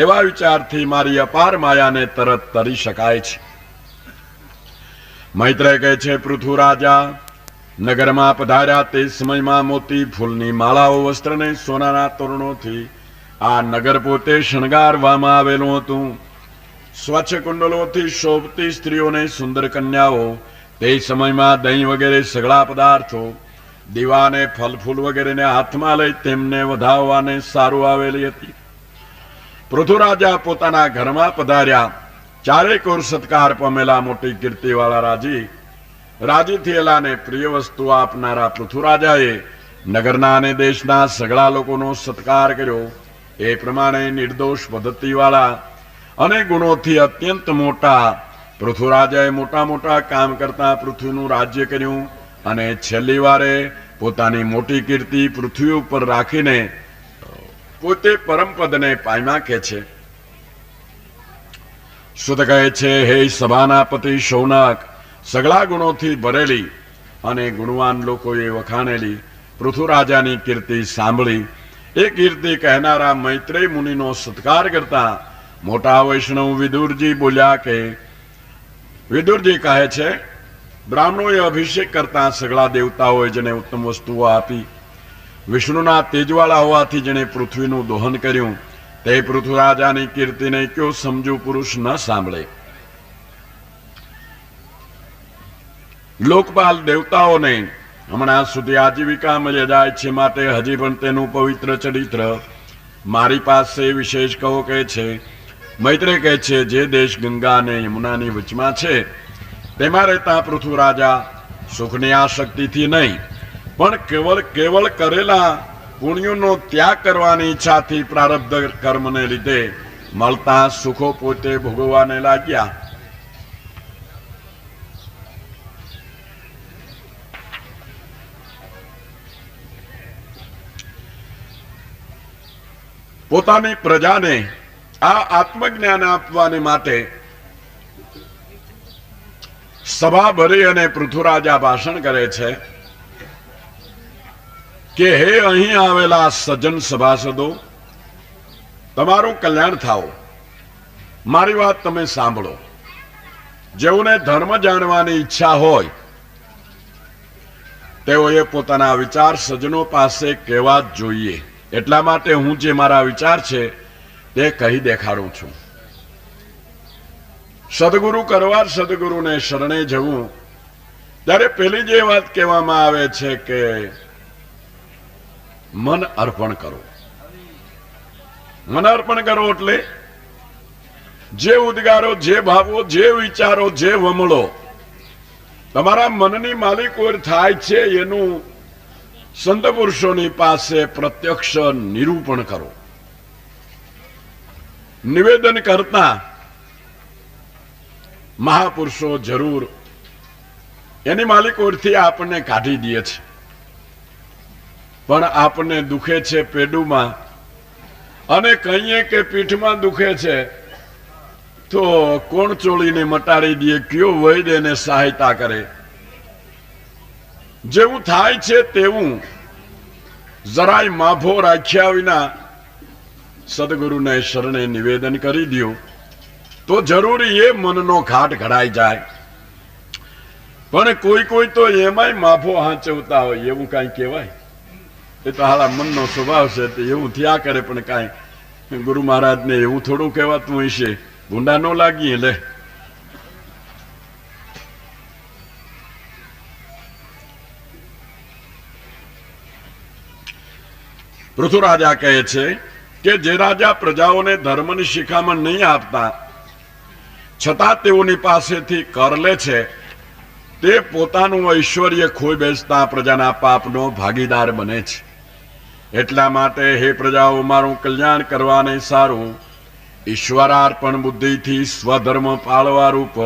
એવા વિચારથી મારી અપાર માયાને તરત તરી શકાય છે. મૈત્રેય કહે છે, પૃથુરાજા નગરમાં પધાર્યા તે સમયમાં મોતી ફૂલની માળાઓ, વસ્ત્રને સોનાના તોરણોથી આ નગર પોતે શણગારવામાં આવેલું હતું. સ્વચ્છ કુંડલોથી શોભતી સ્ત્રીઓને સુંદર કન્યાઓ તે સમયમાં દહીં વગેરે સગળા પદાર્થો, દીવાને ફલ ફૂલ વગેરેને હાથમાં લઈ તેમને વધાવવાને સારું આવેલી હતી. પૃથુરાજા પોતાના ઘરમાં પધાર્યા. ચારે કોર સત્કાર પામેલા મોટી કીર્તિવાળા રાજી થયેલાને પ્રિય વસ્તુ આપનારા પૃથુરાજાએ નગરના અને દેશના સગળા લોકોનો સત્કાર કર્યો. એ પ્રમાણે નિર્દોષ પદ્ધતિવાળા અને ગુણોથી અત્યંત મોટા પૃથુરાજાએ મોટા મોટા કામ કરતા પૃથ્વીનું રાજ્ય કર્યું, અને છેલ્લી વારે પોતાની મોટી કીર્તિ પૃથ્વી ઉપર રાખીને પોતે પરમપદને પામ્યા કે છે. સુત કહે છે, હે સભાના પતિ શૌનક, સગળા ગુણોથી ભરેલી અને ગુણવાન લોકોએ વખાણેલી પૃથુરાજાની કીર્તિ સાંભળી એ કીર્તિ કહેનારા મૈત્રેય મુનિનો સત્કાર કરતા મોટા વૈષ્ણવ વિદુરજી બોલ્યા કે, વિદુરજી કહે છે, બ્રાહ્મણોએ અભિષેક કરતા સગળા દેવતાઓએ જેને ઉત્તમ વસ્તુઓ આપી, વિષ્ણુના તેજવાળા હોવાથી જેને પૃથ્વીનું દોહન કર્યું, તે પૃથુરાજાની કીર્તિને કયો સમજુ પુરુષ ન સાંભળે? લોકપાલ દેવતાઓને હમણાં સુધી આજીવિકા મળી જાય છે, માટે હજી પણ તેનું પવિત્ર ચરિત્ર મારી પાસે વિશેષ કહો કહે છે. મૈત્રેય કહે છે, જે દેશ ગંગા અને યમુનાની વચમાં છે તેમાં રહેતા પૃથુરાજા સુખની આસક્તિથી નહીં, પણ કેવળ કરેલા પુણ્યોનો ત્યાગ કરવાની ઈચ્છાથી પ્રારબ્ધ કર્મને લીધે મળતા સુખો પોતે ભોગવવાને લાગ્યા. પોતાની પ્રજાને આ આત્મજ્ઞાન આપવાને માટે સભા ભરી અને પૃથુરાજા ભાષણ કરે છે કે હે અહીં આવેલા સજ્જન સભાસદો, તમારું કલ્યાણ થાઓ. મારી વાત તમે સાંભળો. જેઓને ધર્મ જાણવાની ઈચ્છા હોય તેઓએ પોતાના વિચાર સજ્જનો પાસે કહેવા જ જોઈએ. એટલા માટે હું જે મારા વિચાર છે તે કહી દેખાડું છું. સદગુરુ કરવા સદગુરુને શરણે જવું, ત્યારે પેલી જે વાત કહેવામાં આવે છે કે મન અર્પણ કરો. મન અર્પણ કરો એટલે જે ઉદ્ગારો, જે ભાવો, જે વિચારો, જે વમળો તમારા મનની માલિકોર થાય છે એનું સંત પુરુષોની પાસે પ્રત્યક્ષ નિરૂપણ કરો. નિવેદન કરતા મહાપુરુષો જરૂર એની માલિકોરથી આપણને કાઢી દે છે, પણ આપણને દુખે છે પેડુમાં અને કહીએ કે પીઠમાં દુખે છે તો કોણ ચોળીને મટાડી દે, કયો વૈદ એને સહાયતા કરે. જેવું થાય છે તેવું જરાય માભો રાખ્યા વિના સદગુરુને શરણે નિવેદન કરી દો તો જરૂરી એ મનનો ઘાટ ઘડાઈ જાય. પણ કોઈ કોઈ તો એમાંય માફો હાંચવતા હોય, એવું કાંઈ કહેવાય? એ તો હાલા મનનો સ્વભાવ છે, તે એવું થયા કરે. પણ કાંઈ ગુરુ મહારાજને એવું થોડું કહેવાતું હોય છે, ભૂંડા ન લાગીએ લે. પૃથુરાજા કહે છે કે જે રાજા પ્રજાઓને ધર્મની શિખામણ નહીં આપતા છતાં તેઓની પાસેથી કર લે છે તે પોતાનું ઐશ્વર્ય ખોઈ બેસતા પ્રજાના પાપનો ભાગીદાર બને છે. એટલા માટે હે પ્રજાઓ, મારું કલ્યાણ કરવાને સારું ઈશ્વરાર્પણ બુદ્ધિથી સ્વધર્મ પાળવા રૂપ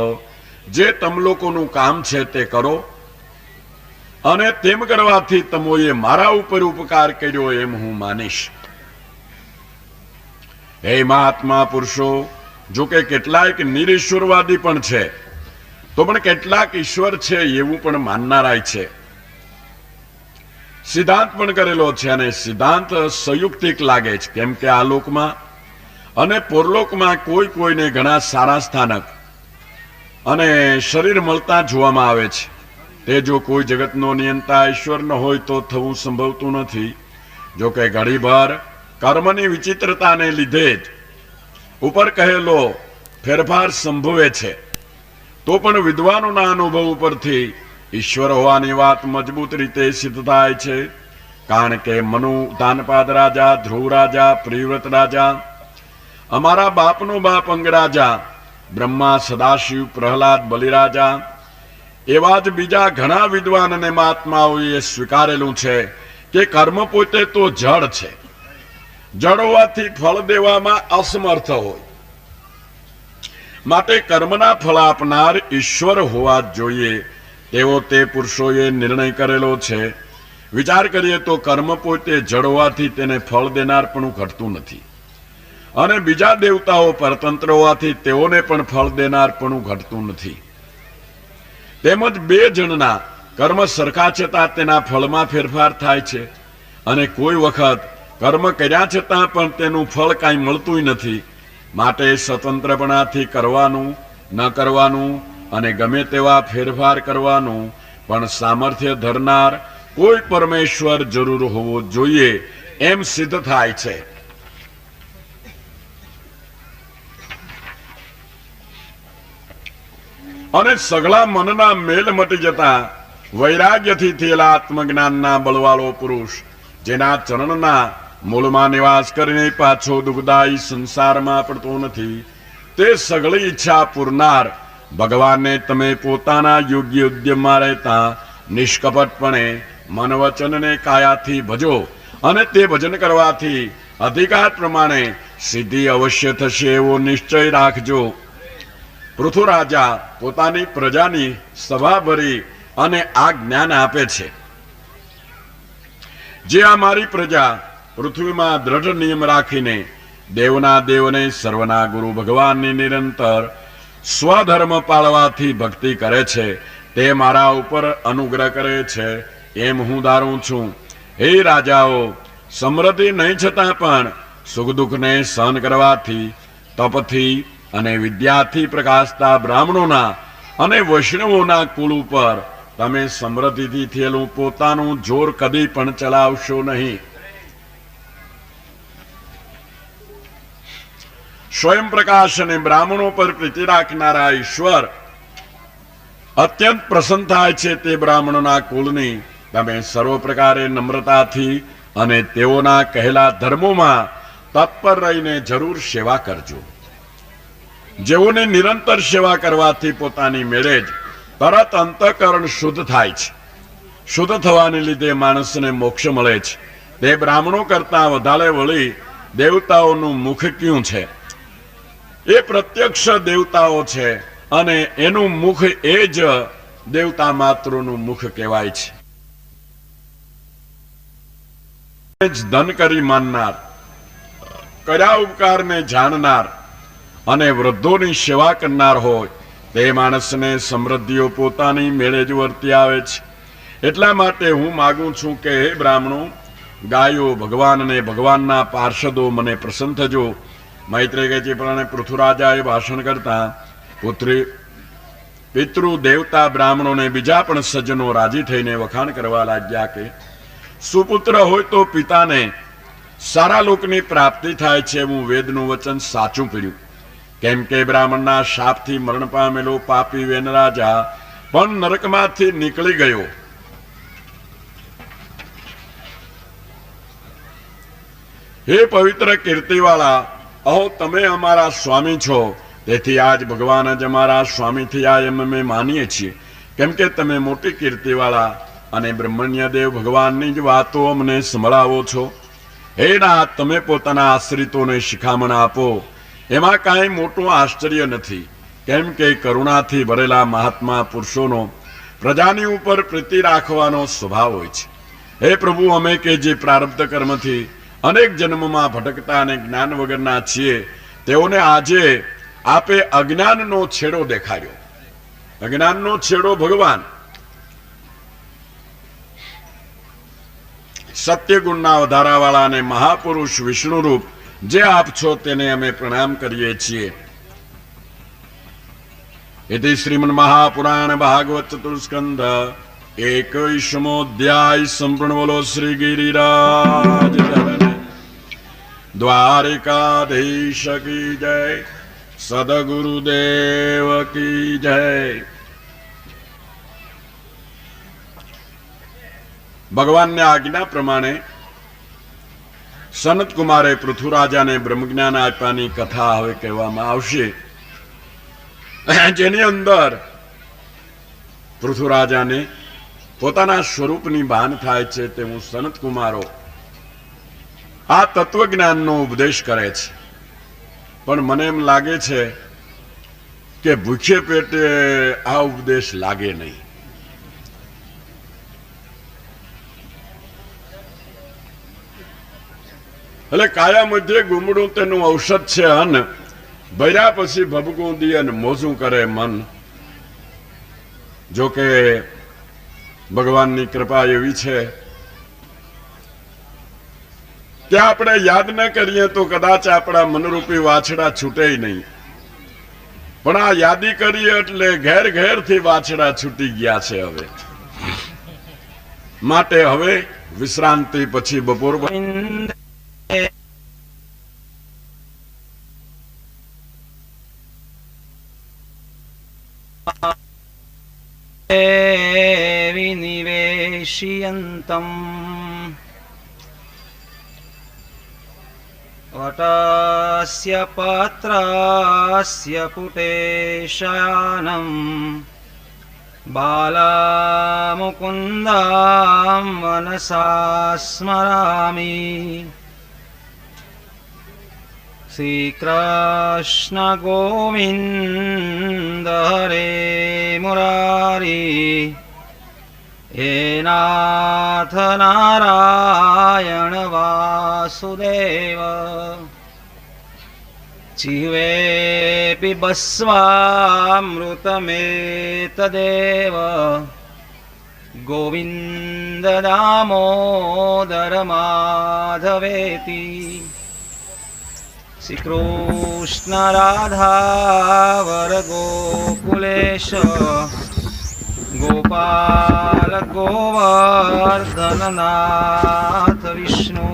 જે તમ લોકોનું કામ છે તે કરો, અને તેમ કરવાથી તમોએ મારા ઉપર ઉપકાર કર્યો એમ હું માનીશ. હે મહાત્મા પુરુષો, જો કે કેટલાક નિરીશ્વરવાદી પણ છે તો પણ કેટલાક ઈશ્વર છે એવું પણ માનનારાય છે. સિદ્ધાંત પણ કરેલો છે અને સિદ્ધાંત સંયુક્તિક લાગે છે, કેમ કે આ લોકમાં અને પરલોકમાં કોઈ કોઈને ઘણા સારા સ્થાનક અને શરીર મળતા જોવામાં આવે છે. તે જો કોઈ જગતનો નિયંતા ઈશ્વર ન હોય તો થવું સંભવતું નથી. જો કે ઘડીભર કર્મની વિચિત્રતાને લીધે જ ઉપર કહેલો ફેરફાર સંભવે છે, તો પણ વિદ્વાનોના અનુભવ ઉપરથી ઈશ્વર હોવાની વાત મજબૂત રીતે સિદ્ધ થાય છે. કારણ કે મનુ, દાનપાદ રાજા, ધ્રુવ રાજા, પ્રિવ્રત રાજા, અમારા બાપનો બાપ અંગરાજા, બ્રહ્મા, સદાશિવ, પ્રહલાદ, બલિરાજા એવા જ બીજા ઘણા વિદ્વાન અને મહાત્માઓએ સ્વીકારેલું છે કે કર્મ પોતે તો જળ છે, જળ હોવાથી ફળ દેવામાં અસમર્થ હોય, માટે કર્મના ફળ આપનાર ઈશ્વર હોવા જોઈએ તેવો તે પુરુષોએ નિર્ણય કરેલો છે. વિચાર કરીએ તો કર્મ પોતે જળ હોવાથી તેને ફળ દેનાર પણ ઘટતું નથી, અને બીજા દેવતાઓ પરતંત્ર હોવાથી તેઓને પણ ફળ દેનાર પણ ઘટતું નથી. તેમજ બે જણના કર્મ સરખા છતાં તેના ફળમાં ફેરફાર થાય છે, અને કોઈ વખત કર્મ કર્યા છતાં પણ તેનું ફળ કાંઈ મળતું નથી. માટે સ્વતંત્રપણાથી કરવાનું, ન કરવાનું અને ગમે તેવા ફેરફાર કરવાનું પણ સામર્થ્ય ધરનાર કોઈ પરમેશ્વર જરૂર હોવો જોઈએ એમ સિદ્ધ થાય છે. અને સઘળા મનના મેલ મટી જતા વૈરાગ્યથી થયેલા આત્મજ્ઞાનના બળવાળો પુરુષ જેના ચરણના મૂળમાં નિવાસ કરીને પાછો દુઃખદાયી સંસારમાં પડતો નથી, તે સઘળી ઈચ્છા પૂરનાર ભગવાનને તમે પોતાના યોગ્ય ઉદ્યમમાં રહેતા નિષ્કપટપણે મન વચનને કાયાથી ભજો, અને તે ભજન કરવાથી અધિકાર પ્રમાણે સિદ્ધિ અવશ્ય થશે એવો નિશ્ચય રાખજો. પૃથુ રાજા પોતાની પ્રજાની સભા ભરી અને આ જ્ઞાન આપે છે. જે આ મારી પ્રજા પૃથ્વીમાં દ્રઢ નિયમ રાખીને દેવના દેવને સર્વના ગુરુ ભગવાનની નિરંતર સ્વધર્મ પાળવાથી ભક્તિ કરે છે તે મારા ઉપર અનુગ્રહ કરે છે એમ હું ધારું છું. હે રાજાઓ, સમૃદ્ધિ નહીં છતાં પણ સુખ દુઃખને સહન કરવાથી, તપથી અને વિદ્યાથી પ્રકાશતા બ્રાહ્મણોના અને વૈષ્ણવોના કુળ ઉપર તમે સમૃદ્ધિથી થયેલું પોતાનું જોર કદી પણ ચલાવશો નહીં. સ્વયં પ્રકાશ અને બ્રાહ્મણો પર પ્રીતિ રાખનારા ઈશ્વર અત્યંત પ્રસન્ન થાય છે. તે બ્રાહ્મણોના કુળની તમે સર્વ પ્રકારે નમ્રતાથી અને તેઓના કહેલા ધર્મોમાં તત્પર રહીને જરૂર સેવા કરજો. જેઓને નિરંતર સેવા કરવાથી પોતાની મેળે જ તરત અંતઃકરણ શુદ્ધ થાય છે. શુદ્ધ થવાને લીધે માણસને મોક્ષ મળે છે. તે બ્રાહ્મણો કરતા વધારે વળી દેવતાઓનું મુખ ક્યું છે? એ પ્રત્યક્ષ દેવતાઓ છે અને એનું મુખ એ જ દેવતા માત્રનું મુખ કહેવાય છે. ધન કરી માનનાર, કર્યા ઉપકારને જાણનાર અને વૃદ્ધોની સેવા કરનાર હોય તે માણસને સમૃદ્ધિઓ પોતાની મેળે જ વર્તી આવે છે. એટલા માટે હું માગું છું કે હે બ્રાહ્મણો, ગાયો ભગવાન અને ભગવાનના પાર્ષદો મને પ્રસન્ન થજો. મૈત્રેય કહે છે પ્રમાણે પૃથુરાજાએ ભાષણ કરતા પિતૃ દેવતા બ્રાહ્મણોને બીજા પણ સજ્જનો રાજી થઈને વખાણ કરવા લાગ્યા કે સુપુત્ર હોય તો પિતાને સારા લોકની પ્રાપ્તિ થાય છે. હું વેદનું વચન સાચું કર્યું. કેમ કે બ્રાહ્મણના શાપથી મરણ પામેલો પાપી વેન રાજા પણ નરકમાંથી નીકળી ગયો. હે પવિત્ર કીર્તિવાળા, અહો તમે અમારા સ્વામી છો, તેથી આજ ભગવાન જ અમારા સ્વામી થયા એમ અમે માનીએ છીએ. કેમ કે તમે મોટી કીર્તિવાળા અને બ્રહ્મણ્ય દેવ ભગવાનની જ વાતો અમને સંભળાવો છો. હે નાથ, તમે પોતાના આશ્રિતોને શિખામણ આપો. એમાં કાંઈ મોટું આશ્ચર્ય નથી. કેમ કે કરુણાથી ભરેલા મહાત્મા પુરુષોનો પ્રજાની ઉપર પ્રીતિ રાખવાનો સ્વભાવ હોય છે. હે પ્રભુ, અમે કે જે પ્રારબ્ધ કર્મથી અનેક જન્મમાં ભટકતા અને જ્ઞાન વગરના છીએ, તેઓને આજે આપે અજ્ઞાનનો છેડો દેખાડ્યો. અજ્ઞાનનો છેડો ભગવાન, સત્ય ગુણના વધારાવાળા અને મહાપુરુષ વિષ્ણુ રૂપ જે આપ છો તેને અમે પ્રણામ કરીએ છીએ. इति श्रीमन् महापुराण भागवत चतुर्स्कंध 21मोऽध्याय संपूर्ण बोलो श्री गिरिराज द्वारिकाधीश की जय, सदगुरुदेव की जय. ભગવાનની આજ્ઞા પ્રમાણે સનત કુમારે પૃથુરાજાને બ્રહ્મજ્ઞાન આપ્યાની કથા હવે કહેવામાં આવશે, જેની અંદર પૃથુરાજાને પોતાના સ્વરૂપની ભાન થાય છે. તે હું સનત કુમારો આ તત્વજ્ઞાનનો ઉપદેશ કરે છે. પણ મને એમ લાગે છે કે ભૂખ્ય પેટે આ ઉપદેશ લાગે નહીં. એટલે કાયા મધ્ય ગુમડું તેનું ઔષધ છે. અન ભર્યા પછી ભબકું દી અને મોજું કરે મન. જો કે ભગવાનની કૃપા એવી છે કે આપણે યાદ ન કરીએ તો કદાચ આપણા મનરૂપી વાછડા છૂટે નહીં. પણ આ યાદી કરીએ એટલે ઘેર ઘેરથી વાછડા છૂટી ગયા છે. હવે માટે હવે વિશ્રાંતિ પછી બપોર विनिवेशयन्तम् वटस्य पत्रस्य पुटे शयनं बालमुकुन्दं मनसा स्मरामि. श्रीकृष्ण गोविन्द हरे मुरारी, हे नाथ नारायण वासुदेव. जीवे पिबस्वामृतमेतदेव, गोविन्द दामोदर माधवेति. श्री कृष्ण राधा वर गोकुलेश, गोपाल गोवर्धन नाथ विष्णु.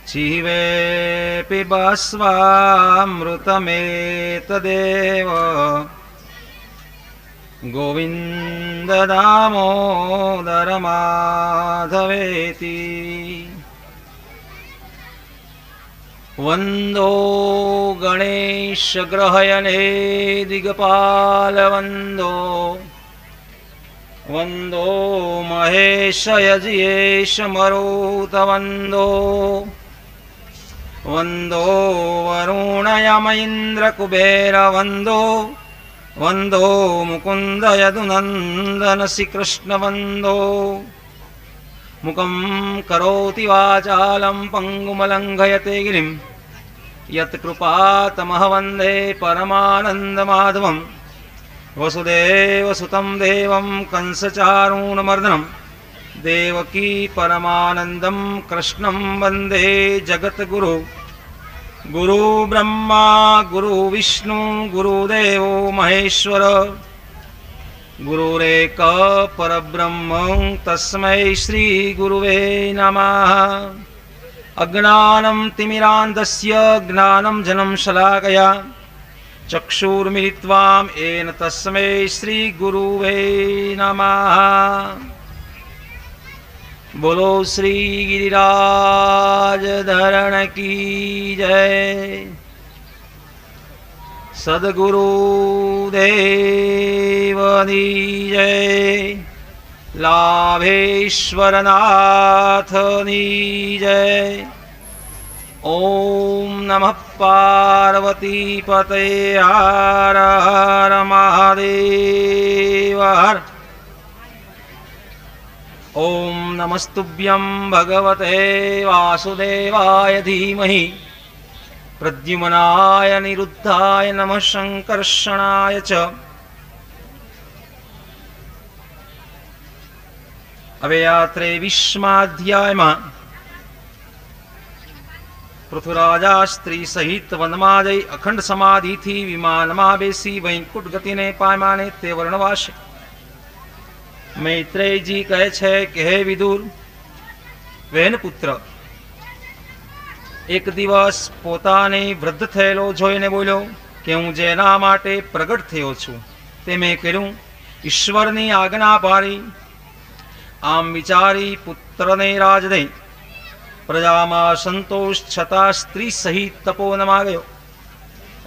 जीवे पिबस्वामृतमेतदेव, गोविन्द दामोदर माधवेति. वन्दो गणेश ग्रहयने दिगपाल वन्दो, वन्दो महेशयजियेशमरुतवन्दो वन्दो वरुणयमैन्द्रकुबेरवन्दो वन्दो मुकुन्दयदुनन्दनश्रीकृष्णवन्दो मुखं करोति वाचालं पङ्गुमलङ्घयते गिरिं यत्कृपातमः वन्दे परमानन्दमाधवम् वसुदेवसुतं देवं कंसचारूणमर्दनं देवकी परमानन्दं कृष्णं वन्दे जगद्गुरु गुरु ब्रह्मा गुरु विष्णु गुरुदेवो महेश्वर गुरुरेक परब्रह्म तस्मै श्री गुरुवे नमः। अज्ञानं तिमिरान्धस्य ज्ञानं जनं शलाकया चक्षुर्मिलित्वा येन तस्मै श्री गुरुवे नमः। बोलो श्री गिरिराज धरण की जय। सद्गुरु देवनी जय। लाभेश्वरनाथनी जय। ओम नमः पार्वती पते हर हर महादेव हर। ओम नमस्तुभ्यं भगवते वासुदेवाय धीमहि प्रद्युम्नाय निरुद्धाय नमः संकर्षणाय च। હવે આ 23મા અધ્યાયમાં પૃથ્વીરાજા સ્ત્રી સહિત વનમાં જઈ અખંડ સમાધિથી વિમાનમાં બેસી વૈકુંઠ ગતિને પામ્યાને તે વર્ણવાશે। મૈત્રેયજી કહે છે કે હે વિદુર, વેન પુત્ર એક દિવસ પોતાને વૃદ્ધ થયેલો જોઈને બોલ્યો કે હું જેના માટે પ્રગટ થયો છું તે મેં કર્યું, ઈશ્વરની આજ્ઞા પાળી। આમ વિચારી પુત્રને રાજ દઈ પ્રજામાં સંતોષ છતાં સ્ત્રી સહિત તપોવનમાં ગયો।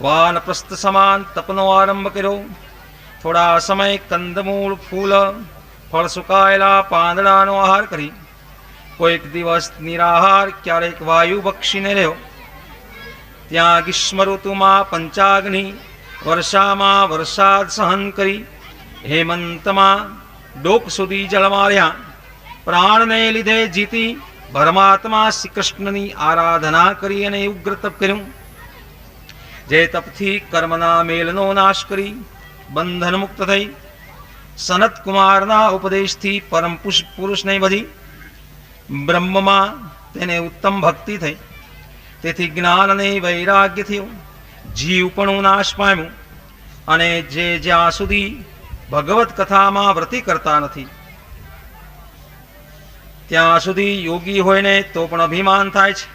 વાનપ્રસ્થ સમાન તપનો આરંભ કર્યો। થોડા સમય કંદમૂળ ફૂલ ફળ સુકાયેલા પાંદડાનો આહાર કરી કોઈક દિવસ નિરાહાર ક્યારેક વાયુ બક્ષીને રહ્યો। ત્યાં ગ્રીષ્મ ઋતુમાં પંચાગ્નિ, વર્ષામાં વરસાદ સહન કરી, હેમંતમાં ડોક સુધી જળમાં રહ્યા। પ્રાણને લીધે જીતી પરમાત્મા શ્રી કૃષ્ણની આરાધના કરી અને ઉગ્ર તપ કર્યું। જે તપથી કર્મના મેલનો નાશ કરી બંધન મુક્ત થઈ સનત કુમારના ઉપદેશથી પરમ પુરુષને બધી બ્રહ્મમાં તેને ઉત્તમ ભક્તિ થઈ। તેથી જ્ઞાન અને વૈરાગ્ય થયું, જીવપણું નાશ પામ્યું અને જે જ્યાં સુધી ભગવત કથામાં વ્રતિ કરતા નથી ત્યાં સુધી યોગી હોયને તો પણ અભિમાન થાય છે।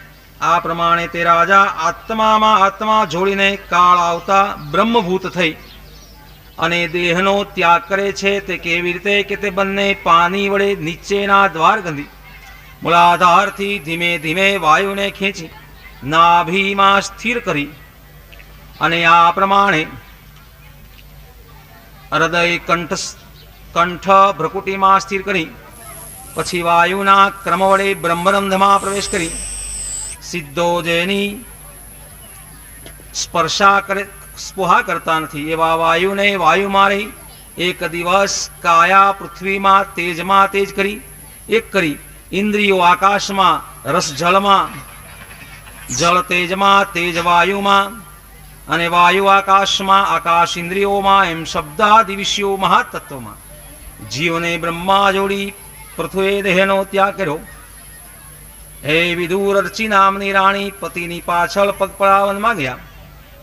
આ પ્રમાણે તે રાજા આત્મામાં આત્મા જોડીને કાળ આવતા બ્રહ્મભૂત થઈ અને દેહનો ત્યાગ કરે છે। તે કેવી રીતે કે તે બંને પાણી વડે નીચેના દ્વાર ગંધી મૂલાધારથી ધીમે ધીમે વાયુને ખેંચી નાભીમાં સ્થિર કરી અને આ પ્રમાણે હૃદય કંઠ ભ્રકુટીમાં સ્થિર કરી પછી વાયુના ક્રમ વડે બ્રહ્મરંધમાં પ્રવેશ કરી સિદ્ધો જેની સ્પર્શા કરતા નથી એવા વાયુને વાયુ મારી એક દિવસ કાયા પૃથ્વીમાં તેજમાં તેજ કરી એક કરી ઇન્દ્રિયો આકાશમાં, રસ જળમાં, જળ તેજમાં, તેજ વાયુમાં અને વાયુ આકાશમાં, આકાશ ઇન્દ્રિયોમાં, એમ શબ્દાદિ વિષયો મહાતત્વમાં જીવને બ્રહ્મા જોડી પૃથ્વી દેહનો ત્યાગ કર્યો। હે વિદુર, અર્ચી નામની રાણી પતિની પાછળ પગપળાવનમાં ગયા।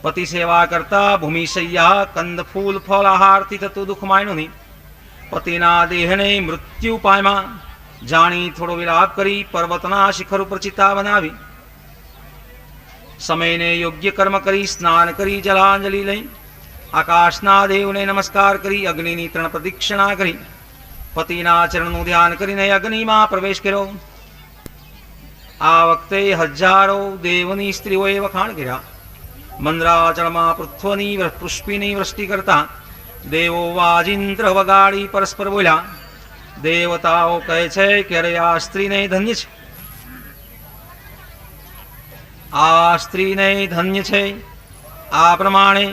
પતિ સેવા કરતા ભૂમિ શૈયા કંદ ફૂલ ફળ આહારથી થતું દુઃખ માન્યું નહીં। પતિના દેહને મૃત્યુ પામ્યા જાણી થોડો વિલાપ કરી પર્વતના શિખર ઉપર ચિતા બનાવી સમયને યોગ્ય કર્મ કરી સ્નાન કરી જલાંજલિ લઈ આકાશના દેવને નમસ્કાર કરી અગ્નિની 3 પ્રદક્ષિણા કરી પતિના ચરણનું ધ્યાન કરીને અગ્નિમાં પ્રવેશ કર્યો। આ વખતે હજારો દેવની સ્ત્રીઓએ વખાણ કર્યા। મંદરાચળમાં પુષ્પીની વૃષ્ટિ કરતા દેવો વાજિંત્ર વગાડી પરસ્પર બોલ્યા દેવતાઓ કહે છે કે અરે આ સ્ત્રીને ધન્ય છે, આ સ્ત્રીને ધન્ય છે. આ પ્રમાણે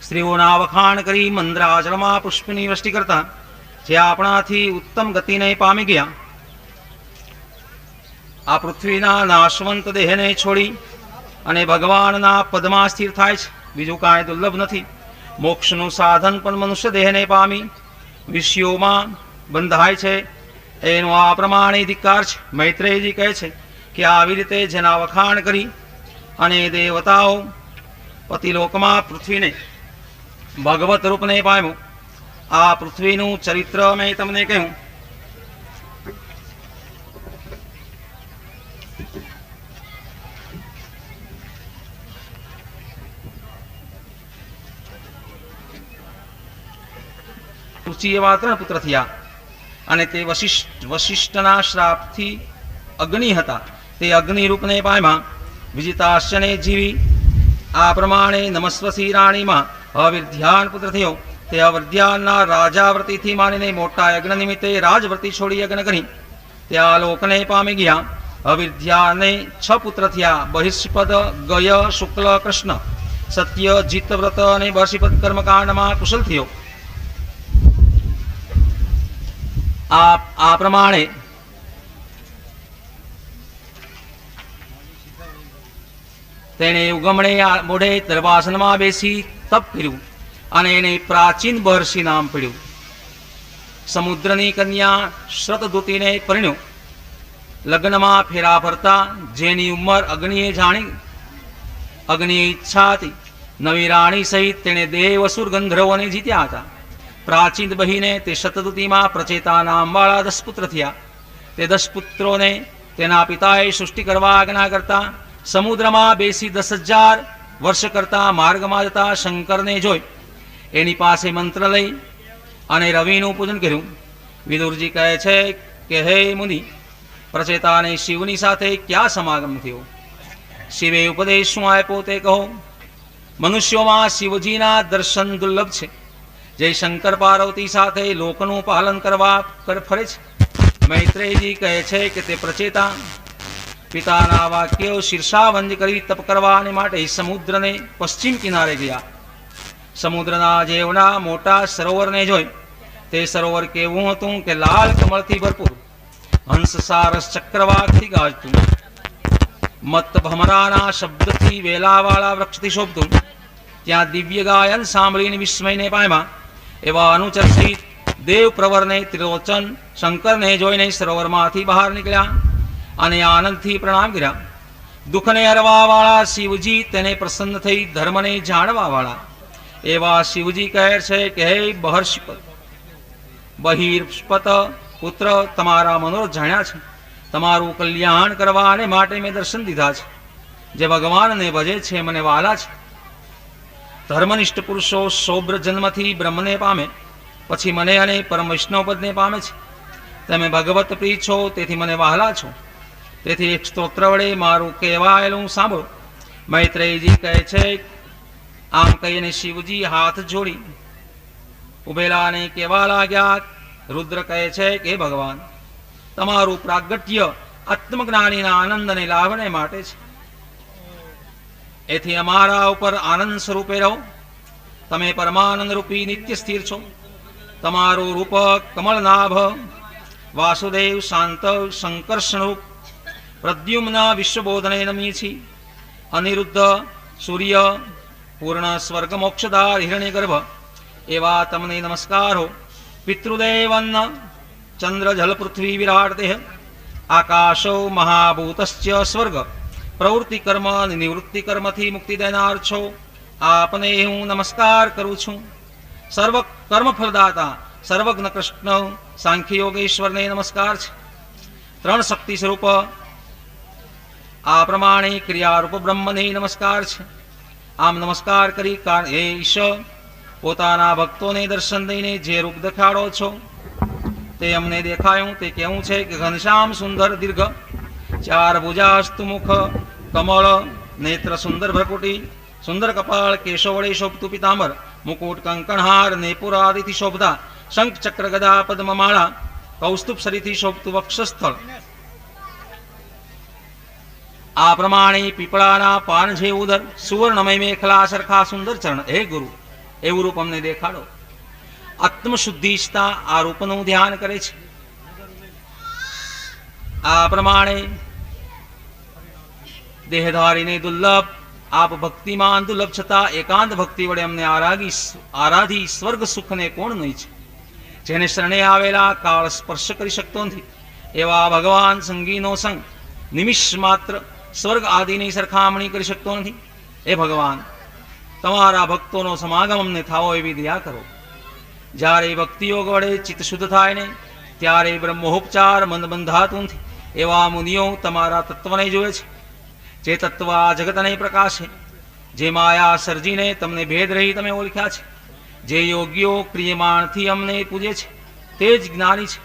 સ્ત્રીઓના વખાણ કરી મંદ્રાચળમાં પુષ્પની વૃષ્ટિ કરતા જે આપણાથી ઉત્તમ ગતિને પામી ગયા, આ પૃથ્વીના નાશવંત દેહને છોડી અને ભગવાનના પદમાં સ્થિર થાય છે. બીજું કાંઈ દુર્લભ નથી. મોક્ષનું સાધન પણ મનુષ્ય દેહને પામી વિષયોમાં બંધાય છે, એનો આ પ્રમાણે ધિક્કાર છે. મૈત્રેયજી કહે છે કે આવી રીતે જેના વખાણ કરી અને દેવતાઓ પતિલોકમાં પૃથ્વીને ભગવત રૂપને પામ્યું, આ પૃથ્વીનું ચરિત્ર મેં તમને કહ્યું. રુચિ એવા 3 પુત્ર થયા અને તે વશિષ્ઠના શ્રાપથી અગ્નિ હતા, તે અગ્નિ રૂપને પામ્યા. વિજિતાશ્ચને જીવી આ પ્રમાણે નમસ્વસી રાણીમાં અવિર્ધ્યાન પુત્ર થયો. તે અવર્ધ્યાનના રાજાવ્રતિથી માનીને મોટા યજ્ઞ નિમિત્તે રાજવ્રતિ છોડી યજ્ઞ કરી ત્યાં લોકને પામી ગયા. અવિર્ધ્યાને 6 પુત્ર થયા. બહિષ્પદ, ગય, શુક્લ, કૃષ્ણ. સત્ય, જીતવ્રત અને બર્ષિપદ કર્મકાંડમાં કુશલ થયો. આ પ્રમાણે તેણે ઉગમણે મોઢે દરવાસનમાં બેસી તપ કર્યું અને એને પ્રાચીન બહર્ષિ નામ પડ્યું. સમુદ્રની કન્યા શ્રતદૂતીને પરિણ્યો. લગ્નમાં ફેરા ફરતા જેની ઉંમર અગ્નિએ જાણી, અગ્નિએ ઈચ્છા હતી, નવી રાણી સહિત તેણે દેવ અસુર ગંધર્વોને જીત્યા હતા. પ્રાચીન બહીને તે શતદૂતીમાં પ્રચેતા નામવાળા 10 પુત્ર થયા. તે 10 પુત્રોને તેના પિતાએ સૃષ્ટિ કરવા આજ્ઞા કરતા સમુદ્રમાં બેસી 10,000 વર્ષ કરતા માર્ગમાં જતા શંકરને જોઈ એની પાસે મંત્ર લઈ અને રવિનું પૂજન કર્યું. વિદુરજી કહે છે કે હે મુનિ, પ્રચેતાને શિવની સાથે ક્યાં સમાગમ થયો? શિવે ઉપદેશ શું આપ્યો તે કહો. મનુષ્યોમાં શિવજીના દર્શન દુર્લભ છે, જે શંકર પાર્વતી સાથે લોકનું પાલન કરવા ફરે છે. મૈત્રેયજી કહે છે કે તે પ્રચેતા પિતાના વાક્યો શીર્ષાવંજ કરી તપ કરવાને માટે સમુદ્રને પશ્ચિમ કિનારે ગયા. સમુદ્રના જેવના મોટા સરોવરને જોઈ. તે સરોવર કેવું હતું કે લાલ કમળથી ભરપૂર, હંસસારસ ચક્રવાકથી ગાજતું, મત ભમરાના શબ્દથી વેલાવાળા વૃક્ષથી શોભતું. ત્યાં દિવ્ય ગાયન સાંભળીને વિસ્મયને પામ્યા એવા અનુચર સહિત દેવ પ્રવરને ત્રિલોચન શંકરને જોઈને સરોવરમાંથી બહાર નીકળ્યા અને આનંદથી પ્રણામ કર્યા. દુઃખને હરવા વાળા શિવજી તેને પ્રસન્ન થઈ ધર્મને જાણવા વાળા એવા શિવજી કહે છે કે હે બહિર્ષ્પત પુત્ર, તમારા મનોરથ જાણ્યા છે. તમારું કલ્યાણ કરવા અને માટે મેં દર્શન દીધા છે. જે ભગવાનને ભજે છે મને વાલા છે. ધર્મનિષ્ઠ પુરુષો શોભ્ર જન્મથી બ્રહ્મને પામે, પછી મને અને પરમ વૈષ્ણવપદને પામે છે. તમે ભગવત પ્રિય છો, તેથી મને વહાલા છો. તેથી એક સ્તોત્ર વડે મારું કહેવાયેલું સાંભળો. મૈત્રેયજી કહે છે, આમ કહીને શિવજી હાથ જોડી ઉભેલાને કહેવા લાગ્યા. રુદ્ર કહે છે કે ભગવાન, તમારું પ્રાગટ્ય આત્મજ્ઞાનીના આનંદ અને લાભને માટે છે. એથી અમારા ઉપર આનંદ સ્વરૂપે રહો. તમે પરમાનંદ રૂપી નિત્ય સ્થિર છો. તમારું રૂપ કમળનાભ, વાસુદેવ, શાંત, સંકર્ષણરૂપ, પ્રદ્યુમ્ન વિશ્વબોધને નમીએ છીએ. અનિરુદ્ધ, સૂર્ય, પૂર્ણ સ્વર્ગ મોક્ષદાર હિરણ્ય ગર્ભ એવા તમને નમસ્કાર હો. પિતૃદેવ અન્ન, ચંદ્ર જલ પૃથ્વી વિરાટ દેહ, આકાશો મહાભૂતશ્ચ સ્વર્ગ, પ્રવૃત્તિ કર્મ અને નિવૃત્તિ કર્મથી મુક્તિ દેનાર છો. આપને હું નમસ્કાર કરું છું. સર્વ કર્મ ફલદાતા સર્વજ્ઞ કૃષ્ણ સાંખ્ય યોગેશ્વરને નમસ્કાર છે. 3 શક્તિ સ્વરૂપ આ પ્રમાણે ક્રિયારૂપ બ્રહ્મને નમસ્કાર છે. આમ નમસ્કાર કરી હે ઈશ્વર, પોતાના ભક્તોને દર્શન દઈને જે રૂપ દેખાડો છો તે અમને દેખાયું. તે કેવું છે કે ઘનશ્યામ સુંદર દીર્ઘ, ચાર ભુજાસ્તુ મુખ કમળ, નેત્ર સુંદર ભ્રકુટી, સુંદર કપાળ, કેશો વડે શોભતું પિતાંબર, મુકુટ કંકણહાર, નેપુર આદિથી શોભતા, શંખ ચક્ર ગદા પદ્મમાળા, કૌસ્તુભ શરીથી શોભતું વક્ષસ્થળ. આ પ્રમાણે પીપળાના પાન જે ઉદર, સુવર્ણમય મેખલા સરખા સુંદર ચરણ. હે ગુરુ, એવું રૂપ અમને દેખાડો. આત્મશુદ્ધિસ્તા આ રૂપનું ધ્યાન કરે છે. આ પ્રમાણે દેહધારીને દુર્લભ, આપ ભક્તિમાન દુર્લભ છતાં એકાંત ભક્તિ વડે અમને આરાધી સ્વર્ગ સુખને કોણ નહીં છે. જેને શરણે આવેલા કાળ સ્પર્શ કરી શકતો નથી એવા ભગવાન સંગીનો સંગ નિમિષ માત્ર સ્વર્ગ આદિની સરખામણી કરી શકતો નથી. એ ભગવાન, તમારા ભક્તોનો સમાગમ અમને થાવો એવી દયા કરો. જ્યારે ભક્તિયોગ વડે ચિત્ત શુદ્ધ થાય ને ત્યારે બ્રહ્મોપચાર મન બંધાતું નથી એવા મુનિઓ તમારા તત્વને જોવે છે. જે તત્વ આ જગતને પ્રકાશે, જે માયા સર્જીને તમને ભેદ રહી તમે ઓળખ્યા છે, જે યોગ્યો ક્રિયમાણથી અમને પૂજે છે તે જ જ્ઞાની છે.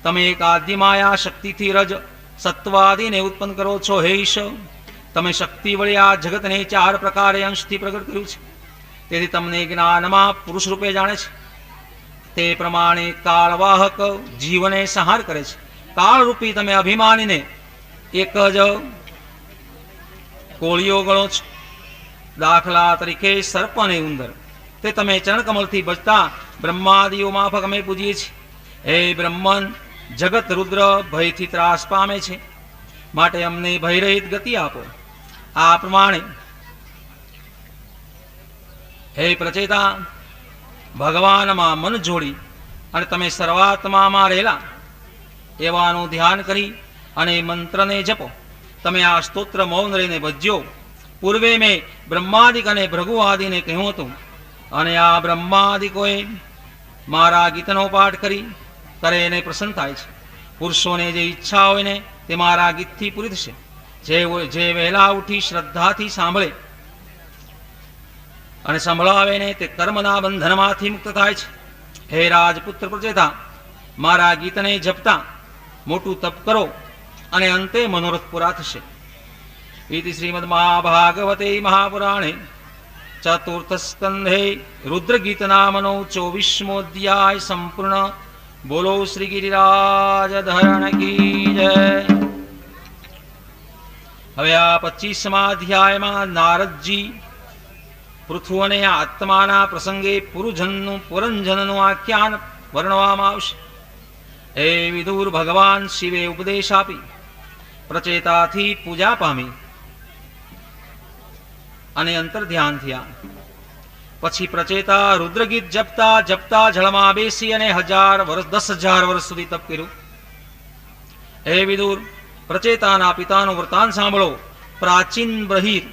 તમે એક આદ્ય માયા શક્તિથી રજ સત્વાદિને ઉત્પન્ન કરો છો. હે ઈશ્વર, તમે શક્તિ વડે આ જગતને ચાર પ્રકારે અંશથી પ્રગટ કર્યું છે. તેથી તમને જ્ઞાનમાં પુરુષ રૂપે જાણે છે. તે પ્રમાણે કાળવાહક જીવને સંહાર કરે છે. કાળરૂપી તમે અભિમાનીને એક જ કોળીઓ ગણો છો. દાખલા તરીકે સર્પ અને ઉંદર તે તમે ચરણકમલથી બચતા બ્રહ્માદિઓ માફક અમે પૂજીએ છીએ. હે બ્રહ્મન, જગત રુદ્ર ભયથી ત્રાસ પામે છે, માટે અમને ભયરહિત ગતિ આપો. આ પ્રમાણે હે પ્રચેતા, ભગવાનમાં મન જોડી અને તમે સર્વાત્મામાં રહેલા એવાનું ધ્યાન કરી અને મંત્રને જપો. તમે આ સ્તોત્ર મૌન રહીને ભજ્યો. પૂર્વે મેં બ્રહ્માદિક અને ભૃગુ આદિને કહ્યું હતું, અને આ બ્રહ્માદિકોએ મારા ગીતનો પાઠ કરી કરે એને પ્રસન્ન થાય છે. પુરુષોને જે ઈચ્છા હોય ને તે મારા ગીતથી પૂરી થશે. જે વહેલા ઉઠી શ્રદ્ધાથી સાંભળે અને સંભળાવે ને તે કર્મના બંધનમાંથી મુક્ત થાય છે. હે રાજપુત્ર પ્રચેતા, મારા ગીતને જપતા મોટું તપ કરો અને અંતે મનોરથ પૂરા થશે. ઇતિ શ્રીમદ મહાભાગવતે મહાપુરાણે ચતુર્થ સ્કંધે રુદ્રગીત નામનો 24મો અધ્યાય સંપૂર્ણ. બોલો શ્રી ગિરિરાજ ધરણ કી જય. હવે આ 25મા અધ્યાયમાં નારદજી પૃથુ અને આત્માના પ્રસંગે પુરંજનનું આખ્યાન વર્ણવામાં આવશે. હે વિદુર, ભગવાન શિવે ઉપદેશ આપી પ્રચેતાથી પૂજા પામી અને અંતર્ધ્યાન થયા. પછી પ્રચેતા રુદ્રગીત જપતા જપતા જળમાં બેસી અને 10,000 વર્ષ સુધી તપ કર્યું. હે વિદુર, પ્રચેતાના પિતાનું વૃતાંત સાંભળો. પ્રાચીન બ્રહીર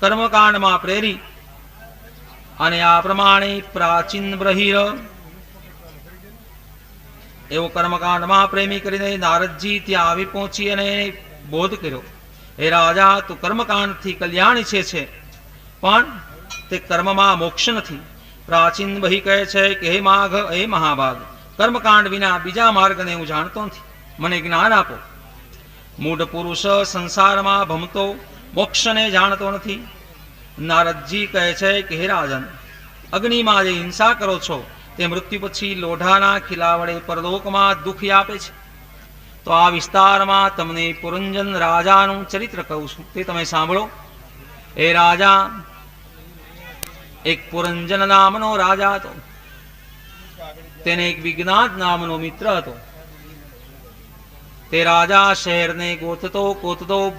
કર્મકાંડમાં પ્રેરી અને આ પ્રમાણે પ્રાચીન બ્રહીર એવો કર્મકાંડમાં પ્રેમી કરીને નારદજી ત્યાં આવી પહોંચી અને બોધ કર્યો. હે રાજા, તું કર્મકાંડથી કલ્યાણ ઈચ્છે છે, પણ તે કર્મમાં મોક્ષ નથી. પ્રાચીન બહી કહે છે કે હે મહાભાગ, કર્મકાંડ વિના બીજા માર્ગને હું જાણતો નથી, મને જ્ઞાન આપો. મૂઢ પુરુષ સંસારમાં ભમતો મોક્ષને જાણતો નથી. નારદજી કહે છે કે હે રાજન, અગ્નિમાં જે હિંસા કરો છો તે મૃત્યુ પછી લોઢાના ખીલા વડે પરલોકમાં દુઃખી આપે છે. તો આ વિસ્તારમાં તમને પુરંજન રાજાનું ચરિત્ર કહું છું, તે તમે સાંભળો. એ રાજા, એક પુરંજન નામનો રાજા હતો. તેને એક વિજ્ઞાત નામનો મિત્ર હતો. તે રાજા શહેરને ગોતતો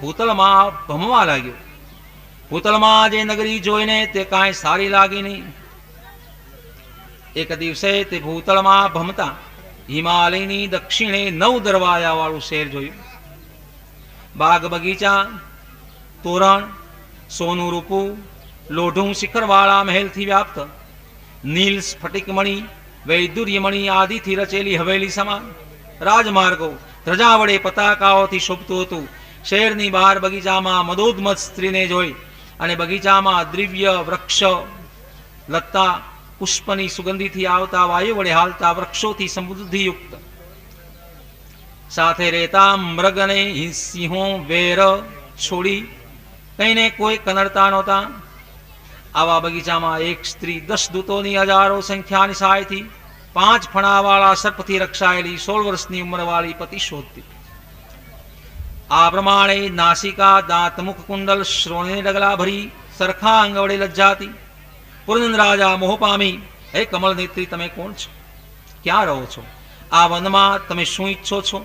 ભૂતલમાં ભમવા લાગ્યો. ભૂતલમાં જે નગરી જોઈને તે કાંઈ સારી લાગી નહીં. એક દિવસે તે ભૂતળમાં ભમતા હિમાલયની દક્ષિણે 9 દરવાજા વાળું શહેર જોયું. બાગ બગીચા, તોરણ, સોનું રૂપું, લોઢું શિખરવાળા મહેલથી વ્યાપ્ત, નીલ સ્ફટિકમણી, વૈદુર્યમણી આદિથી રચેલી હવેલી સમાન, રાજમાર્ગો ધ્રજા વડે પતાકાઓથી શોભતું હતું. શહેરની બહાર બગીચામાં મદોદમત સ્ત્રીને જોઈ અને બગીચામાં દ્રવ્ય વૃક્ષ લતા પુષ્પની સુગંધીથી આવતા વાયુ વડે હાલતા વૃક્ષોથી સમૃદ્ધિયુક્ત સાથે રહેતા મૃગ અને સિંહો વેર છોડી કઈને કોઈ કનડતા નહોતા. આવા બગીચામાં એક સ્ત્રી 10 દૂતોની હજારો સંખ્યાની સહાયથી 5 ફણાવાળા સર્પથી રક્ષાયેલી 16 વર્ષની ઉંમરવાળી પતિ શોધતી. આ પ્રમાણે નાસિકા દાંત મુખ કુંડલ શ્રોણે ડગલા ભરી સરખા અંગ વડે લજ્જાતી પુરંદર રાજા મોહ પામી, હે કમળ નેત્રી, તમે કોણ છો? ક્યાં રહો છો? આ વનમાં તમે શું ઈચ્છો છો?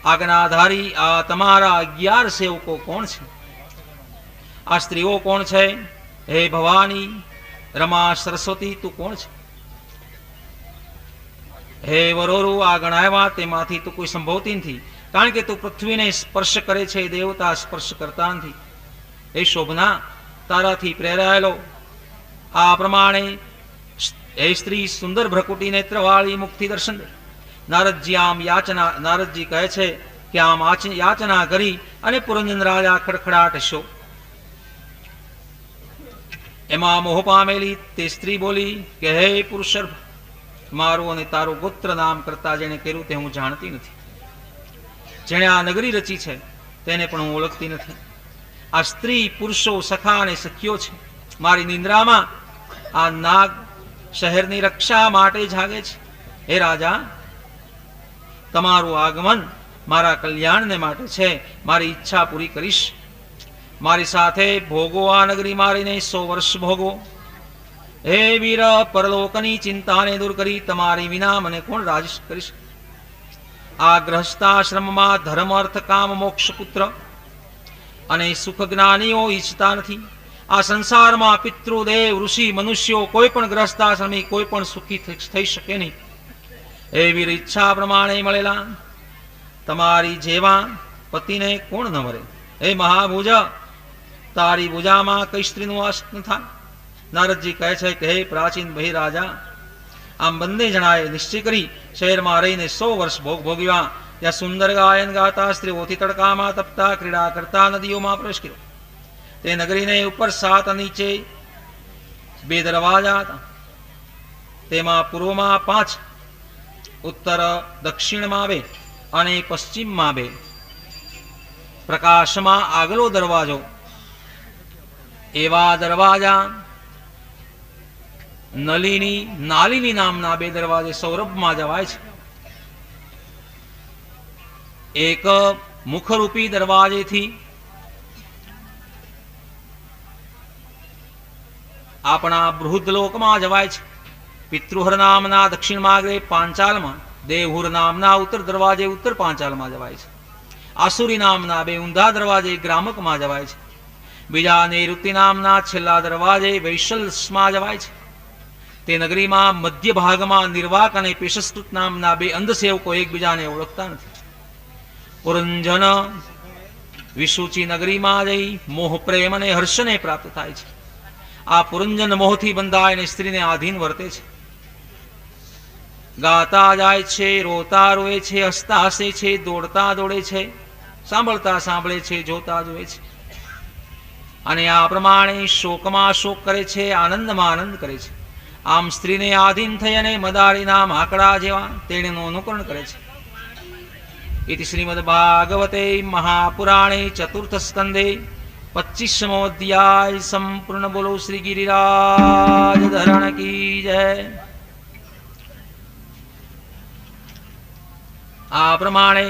આજ્ઞાધારી આ તમારા 11 સેવકો કોણ છે? આ સ્ત્રીઓ કોણ છે? હે ભવાની, રમા, સરસ્વતી, તું કોણ છે? હે વરોરુ, આ ગણાવ્યા તેમાંથી તું કોઈ સંભવતી નથી, કારણ કે તું પૃથ્વીને સ્પર્શ કરે છે, દેવતા સ્પર્શ કરતા નથી. હે શોભના, તારાથી પ્રેરાયેલો આ પ્રમાણે હે સ્ત્રી સુંદર ભ્રકુટી નેત્રવાળી મુખથી દર્શન દે. નારદજી કહે છે કે આમ યાચના કરી અને પુરંજન રાજા ખડખડાટ હસ્યો. એમાં મોહ પામેલી તે સ્ત્રી બોલી કે હે પુરુષર્ભ, મારું અને તારું ગોત્ર નામ કરતા જેને કર્યું તે હું જાણતી નથી. જેણે આ નગરી રચી છે તેને પણ હું ઓળખતી નથી. આ સ્ત્રી પુરુષો સખા અને સખીઓ છે. મારી નિંદ્રામાં આ નાગ શહેરની રક્ષા માટે જાગે છે. હે રાજા, તમારું આગમન મારા કલ્યાણને માટે છે. મારી ઈચ્છા પૂરી કરીશ. મારી સાથે ભોગો આ નગરી મારીને 100 વર્ષ ભોગવો. હે વીર, પરલોકની ચિંતાને દૂર કરી તમારી વિના મને કોણ રાજ કરીશ? આ ગ્રહસ્થાશ્રમમાં ધર્મ અર્થ કામ મોક્ષ પુત્ર અને સુખ જ્ઞાનીઓ ઈચ્છતા નથી. આ સંસારમાં પિતૃદેવ ઋષિ મનુષ્યો કોઈ પણ ગ્રહસ્થાશ્રમી કોઈ પણ સુખી થઈ શકે નહીં. હે વીર, ઈચ્છા પ્રમાણે મળેલા તમારી જેવા પતિને કોણ ન મરે? હે મહાભુજ, તારી ભુજામાં કઈ સ્ત્રીનું વાસ ન થાય? નારદજી કહે છે કે હે પ્રાચીન બહિરાજા, આમ બંને જણાએ નિશ્ચય કરી શહેરમાં રહીને 100 વર્ષ ભોગ ભોગવ્યા. ત્યાં સુંદર ગાયન ગાતા સ્ત્રીઓથી તડકામાં તપતા ક્રીડા કરતા નદીઓમાં પ્રવેશ કર્યો. તે નગરીને ઉપર 7 નીચે 2 દરવાજા હતા. તેમાં પૂર્વમાં 5, ઉત્તર દક્ષિણમાં 2 અને પશ્ચિમમાં 2. પ્રકાશમાં આગલો દરવાજો. એવા દરવાજા નાલિની નામના 2 દરવાજે સૌરભમાં જવાય છે. એક મુખરૂપી દરવાજેથી આપણા બૃહદલોકમાં જવાય છે. પિતૃહર નામના દક્ષિણ માર્ગે પાંચાલમાં, દેવહુર નામના ઉત્તર દરવાજે ઉત્તર પાંચાલમાં જવાય છે. આસુરી નામના 2 ઊંધા દરવાજે ગ્રામકમાં જવાય છે. બીજા નૈઋત્ય નામના છેલ્લા દરવાજે વૈશલ્સમાં જવાય છે. તે નગરીમાં મધ્ય ભાગમાં નિર્વાક અને પેશસ્કૃત નામના 2 અંધસેવકો એકબીજાને ઓળખતા નથી. પુરંજન વિશુચી નગરીમાં જઈ મોહ પ્રેમ અને હર્ષને પ્રાપ્ત થાય છે. આ પુરંજન મોહથી બંધાઈને સ્ત્રીને આધીન વર્તે છે. ગાતા જાય છે, રોતા રોએ છે, હસતા હસે છે, દોડતા દોડે છે, સાંભળતા સાંભળે છે, જોતા જોએ છે. અને આ પ્રમાણે શોકમાં શોક કરે છે, આનંદમાં આનંદ કરે છે. આમ સ્ત્રીને આધીન થઈ અને મદારીના માકડા જેવા તેણીનું અનુકરણ કરે છે. ઇતિ શ્રીમદ ભાગવતે મહાપુરાણે ચતુર્થ સ્કંદે 25મો અધ્યાય સંપૂર્ણ. બોલો શ્રી ગિરિરાજ ધરણ કી જય. આ પ્રમાણે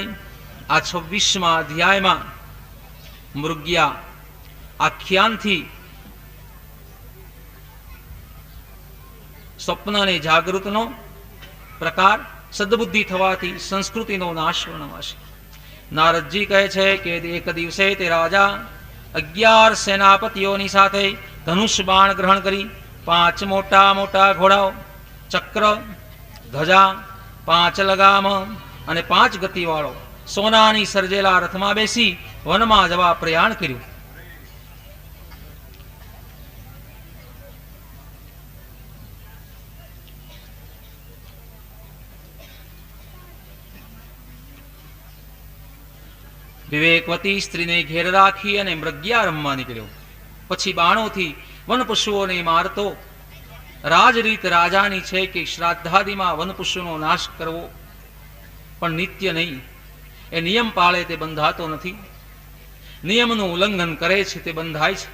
આ 26મા અધ્યાયમાં મૃગ્યા આખ્યાનથી સ્વપ્ન અને જાગૃતનો પ્રકાર સદબુદ્ધિ થવાથી સંસ્કૃતિનો નાશ વર્ણવાશે. નારદજી કહે છે કે એક દિવસે તે રાજા 11 સેનાપતિઓની સાથે ધનુષ બાણ ગ્રહણ કરી 5 મોટા મોટા ઘોડાઓ, ચક્ર, ધજા, 5 લગામ અને 5 ગતિવાળો સોનાની સર્જેલા રથમાં બેસી વનમાં જવા પ્રયાણ કર્યું. વિવેકવતી સ્ત્રીને ઘેર રાખી અને મૃગ્યા રમવા નીકળ્યો. પછી બાણોથી વનપશુઓને મારતો. રાજરીત રાજાની છે કે શ્રાદ્ધાદિમાં વનપશુનો નાશ કરવો, પણ નિત્ય નહીં. એ નિયમ પાળે તે બંધાતો નથી. નિયમનું ઉલ્લંઘન કરે છે તે બંધાય છે.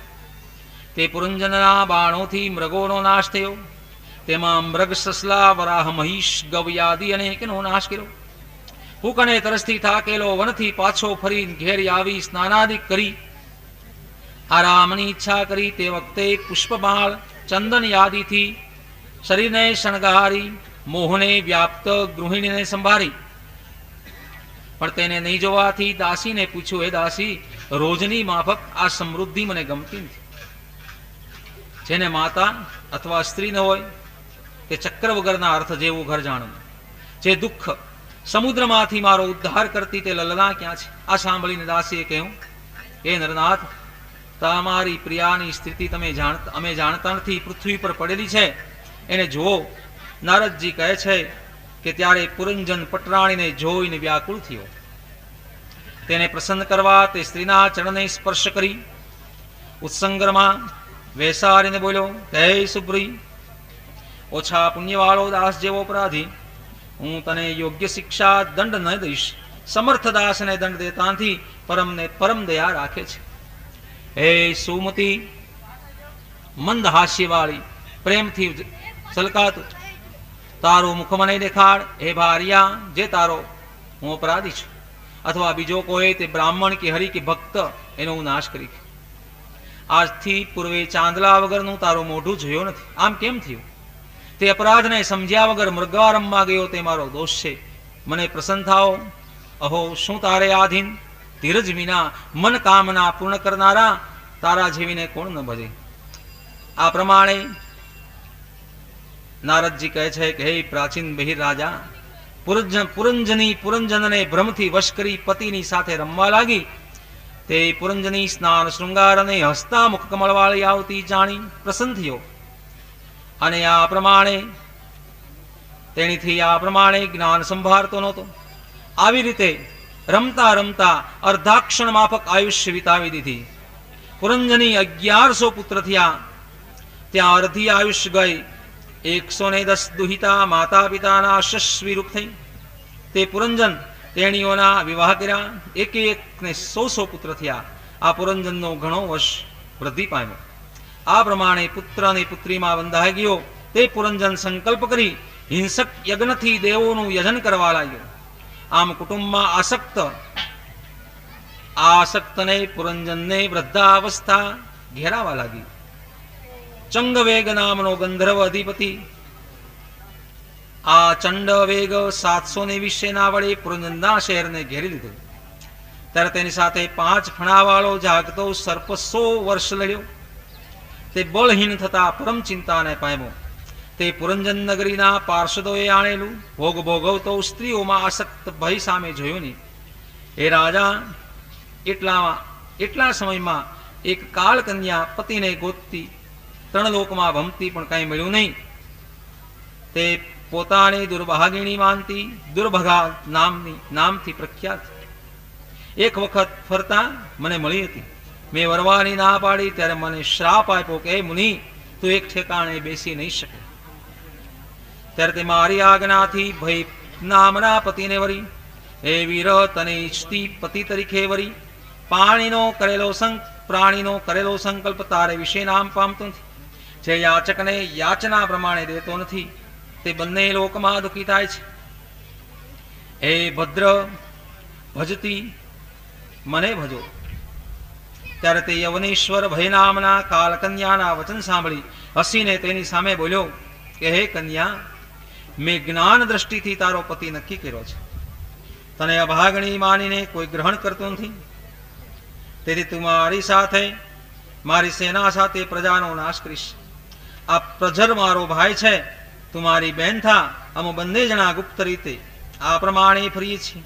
તે પુરંજનના બાણોથી મૃગોનો નાશ થયો. તેમાં મૃગ, સસલા, વરાહ, મહિષ, ગવ્યાદિ અનેકનો નાશ કર્યો. ભૂખ અને તરસથી થાકેલો વનથી પાછો ફરી ઘેર આવી સ્નાનાદિ કરી આરામની ઈચ્છા કરી. તે વખતે પુષ્પમાળ, ચંદન યાદીથી શરીરને શણગારી મોહને વ્યાપ્ત ગૃહિણીને સંભાળી. પણ તેને નહીં જોવાથી દાસીને પૂછ્યું, હે દાસી, રોજની માફક આ સમૃદ્ધિ મને ગમતી નથી. જેને માતા અથવા સ્ત્રી ન હોય તે ચક્ર વગરના અર્થ જેવું ઘર જાણવું. જે દુઃખ સમુદ્રમાંથી મારો ઉદ્ધાર કરતી તે લલના ક્યાં છે? આ સાંભળીને દાસીએ કહ્યું, હે નરનાથ, તમારી પ્રિયાની સ્થિતિ અમે જાણતા નથી. પૃથ્વી પર પડેલી છે, એને જુઓ. નારદજી કહે છે કે ત્યારે પુરંજન પટરાણીને જોઈને વ્યાકુળ થયો. તેને પ્રસન્ન કરવા તે સ્ત્રીના ચરણને સ્પર્શ કરી ઉત્સંગરમાં વેસારીને બોલ્યો, હે સુબ્રી, ઓછા પુણ્યવાળો દાસ જેવો અપરાધી, હું તને યોગ્ય શિક્ષા દંડ ન દઈશ. સમર્થ દાસને દંડ દેતા નથી, પરમ દયા રાખે છે. હે સુમતી, મંદ હાસ્યવાળી, પ્રેમથી સલકાતું તારું મુખ મને દેખાડ. હે ભાર્યા, જે તારો હું અપરાધી છું, અથવા બીજો કોઈ તે બ્રાહ્મણ કે હરિ કે ભક્ત, એનો હું નાશ કરી. આજથી પૂર્વે ચાંદલા વગરનું તારું મોઢું જોયો નથી. આમ કેમ થયું? તે અપરાધને સમજ્યા વગર મૃગારંભમાં ગયો, તે મારો દોષ છે. મને પ્રસન્ન થાઓ. અહો, શું તારે આધીન? ધીરજ વિના મન કામના પૂર્ણ કરનારા તારા જેવીને કોણ ન ભજે? આ પ્રમાણે નારદજી કહે છે કે હે પ્રાચીન બહિર રાજા, પુરંજનને ભ્રમથી વશ કરી પતિની સાથે રમવા લાગી. તે પુરંજની સ્નાન શૃંગાર અને હસતા મુખ કમળવાળી આવતી જાણી પ્રસન્ન થયો. અને આ પ્રમાણે તેણીથી આ પ્રમાણે જ્ઞાન સંભાળતો નહોતો. આવી રીતે રમતા રમતા અર્ધાક્ષણ માફક આયુષ્ય વિતાવી દીધી. પુરંજની 1100 પુત્ર થયા. ત્યાં અર્ધી આયુષ્ય ગઈ. 110 દુહિતા માતા પિતાના અશસ્વી થઈ. તે પુરંજન તેણીઓના વિવાહ કર્યા. એક એકને 100 પુત્ર થયા. આ પુરંજનનો ઘણો વર્ષ વૃદ્ધિ પામ્યો. આ પ્રમાણે પુત્ર અને પુત્રીમાં બંધાઈ ગયો. તે પુરંજન સંકલ્પ કરી હિંસક યજ્ઞથી દેવોનું યજન કરવા લાગ્યો. આમ કુટુંબમાં આસક્તને પુરંજનને વૃદ્ધાવસ્થા ઘેરાવા લાગી. ચંગવેગ નામનો ગંધર્વ અધિપતિ આ ચંડવેગ 720 સેના વડે પુરંજનના શહેરને ઘેરી લીધું. ત્યારે તેની સાથે 5 ફણાવાળો જાગતો સર્પ 100 વર્ષ લડ્યો. તે બળહીન થતા પરમ ચિંતાને પામ્યો. તે પુરંજન નગરીના પાર્ષદોએ આણેલું ભોગ ભોગવતો સ્ત્રીઓમાં આસક્ત ભય સામે જોયું નહીં. એ રાજા, એટલા સમયમાં એક કાળ કન્યા પતિને ગોતતી 3 લોકમાં ભમતી, પણ કંઈ મળ્યું નહીં. તે પોતાની દુર્ભાગિણી માનતી દુર્ભગા નામથી પ્રખ્યાત. એક વખત ફરતા મને મળી હતી. મેં વરવાની ના પાડી ત્યારે મને શ્રાપ આપ્યો કે હે મુનિ, તું એક ઠેકાણે બેસી નહીં શકે. ત્યારે તે મારી આજ્ઞાથી ભય નામના પતિને વરી. હે વીર, તને ઈચ્છતી પતિ તરીકે વરી પ્રાણીનો કરેલો સંકલ્પ તારે વિશે નામ પામતો નથી. જે યાચકને યાચના પ્રમાણે દેતો નથી, તે બંને લોકમાં દુઃખી થાય છે. હે ભદ્ર, ભજતી મને ભજો. ત્યારે તે યવનેશ્વર ભય નામના કાલકન્યાના વચન સાંભળી હસીને તેની સામે બોલ્યો કે હે કન્યા, મેં જ્ઞાન દ્રષ્ટિથી તારો પતિ નક્કી કર્યો છે. તને અભાગણી માનીને કોઈ ગ્રહણ કરતો નથી. તેથી તું મારી સેના સાથે પ્રજાનો નાશ કરીશ. આ પ્રજર મારો ભાઈ છે, તું મારી બહેન થા. અમે બંને જણા ગુપ્ત રીતે આ પ્રમાણે ફરીએ છીએ.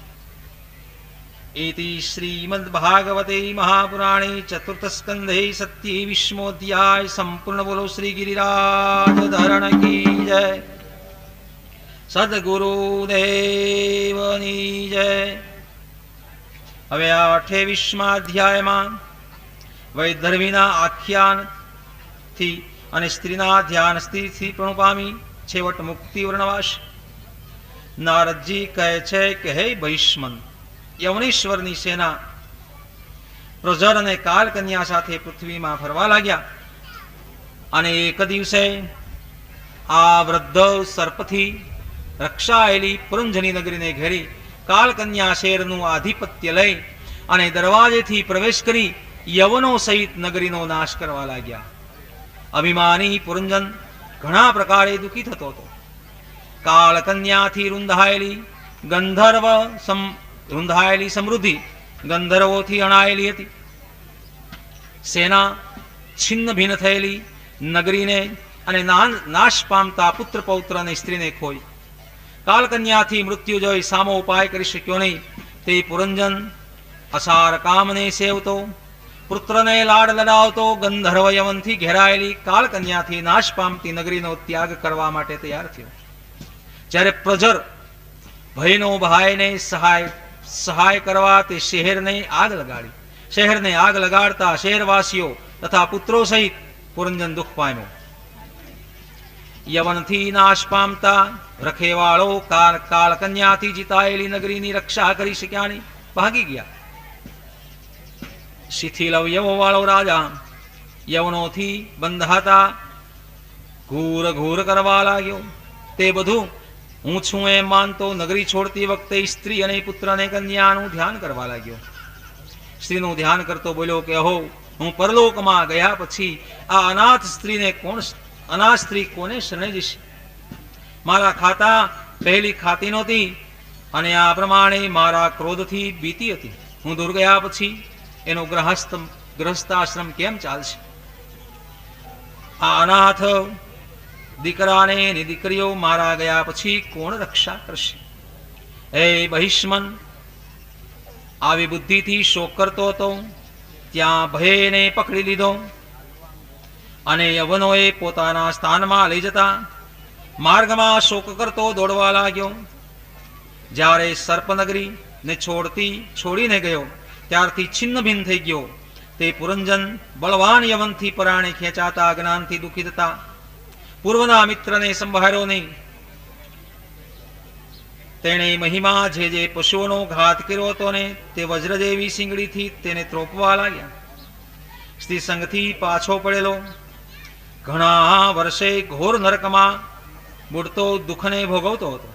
इति श्रीमद्भागवते महापुराणे चतुर्थ स्कंधे 27 अध्याय संपूर्ण। बोलो श्री गिरिराज धरण की जय। सद्गुरुदेवनी जय। હવે આ 28મા અધ્યાયમાં વૈદર્ભીના આખ્યાનથી અને સ્ત્રીના ધ્યાન સ્થિતિથી પણ પામી છેવટ મુક્તિ વર્ણવાશ. નારદજી કહે છે કે હે ભીષ્મન, યવનેશ્વરની સેના પ્રજર અને કાલકન્યા સાથે પૃથ્વીમાં ફરવા લાગ્યા અને એક દિવસે આ વૃદ્ધ સર્પથી રક્ષાયેલી પુરંજની નગરીને ઘેરી કાલકન્યા શેરનું આધિપત્ય લઈ અને દરવાજેથી પ્રવેશ કરી યવનો સહિત નગરીનો નાશ કરવા લાગ્યા. અભિમાની પુરંજન ઘણા પ્રકારે દુઃખી થતો હતો. કાલકન્યાથી રૂંધાયેલી સમૃદ્ધિ ગંધર્વોથી અણાયેલી હતી. સેના છિન્ન ભિન્ન થયેલી નગરીને અને નાશ પામતા પુત્ર પૌત્ર અને સ્ત્રીને ખોઈ. કાલકન્યાથી મૃત્યુ જોઈ સામો ઉપાય કરી શક્યો નહીં. તે પુરંજન અસાર કામને સેવતો, પુત્રને લાડ લડાવતો ગંધર્વ યવનથી ઘેરાયેલી કાલકન્યાથી નાશ પામતી નગરીનો ત્યાગ કરવા માટે તૈયાર થયો. જ્યારે પ્રજર ભયનો ભાઈને સહાય કરવા તે શહેરને આગ લગાડતા શહેરવાસીઓ તથા પુત્રો સહિત પુરંજન દુઃખ પામ્યો. યવનથી નાશ પામતા રખેવાળો કાલકન્યાથી જીતાયેલી નગરીની રક્ષા કરી શક્યા નહીં, ભાગી ગયા. શિથિલ અવયવો વાળો રાજા યવનોથી બંધાતા ઘૂર કરવા લાગ્યો. તે બધું હું છું એમ માનતો નગરી છોડતી વખતે સ્ત્રી અને પુત્ર અને કન્યાનું ધ્યાન કરવા લાગ્યો. સ્ત્રીનું ધ્યાન કરતો બોલ્યો કે અહો, હું પરલોકમાં ગયા પછી આ અનાથ સ્ત્રી કોને શરણે જશે? મારા ખાતા પહેલી ખાતી નહોતી અને આ પ્રમાણે મારા ક્રોધથી બીતી હતી. હું દૂર ગયા પછી એનો ગ્રહસ્થાશ્રમ કેમ ચાલશે? આ અનાથ દીકરાને એની દીકરીઓ મારા ગયા પછી કોણ રક્ષા કરશે? હે બહિષ્મન, આવી બુદ્ધિથી શોક કરતો હતો ત્યાં ભયને પકડી લીધો અને યવનોએ પોતાના સ્થાનમાં લઈ જતા માર્ગમાં શોક કરતો દોડવા લાગ્યો. જ્યારે સર્પનગરી ને છોડીને ગયો ત્યારથી છિન્ન ભિન્ન થઈ ગયો. તે પુરંજન બળવાન યવનથી પરાણે ખેંચાતા જ્ઞાનથી દુઃખિત હતા. પૂર્વના મિત્રને સંભાળ્યો નહીં. તેણે મહિમા જે પશુઓનો ઘાત કર્યો હતો ને તે વજ્ર જેવી શીંગડીથી તેને ત્રોપવા લાગ્યા. સ્ત્રી સંગથી પાછો પડેલો ઘણા વર્ષે ઘોર નરકમાં બુડતો દુઃખને ભોગવતો હતો.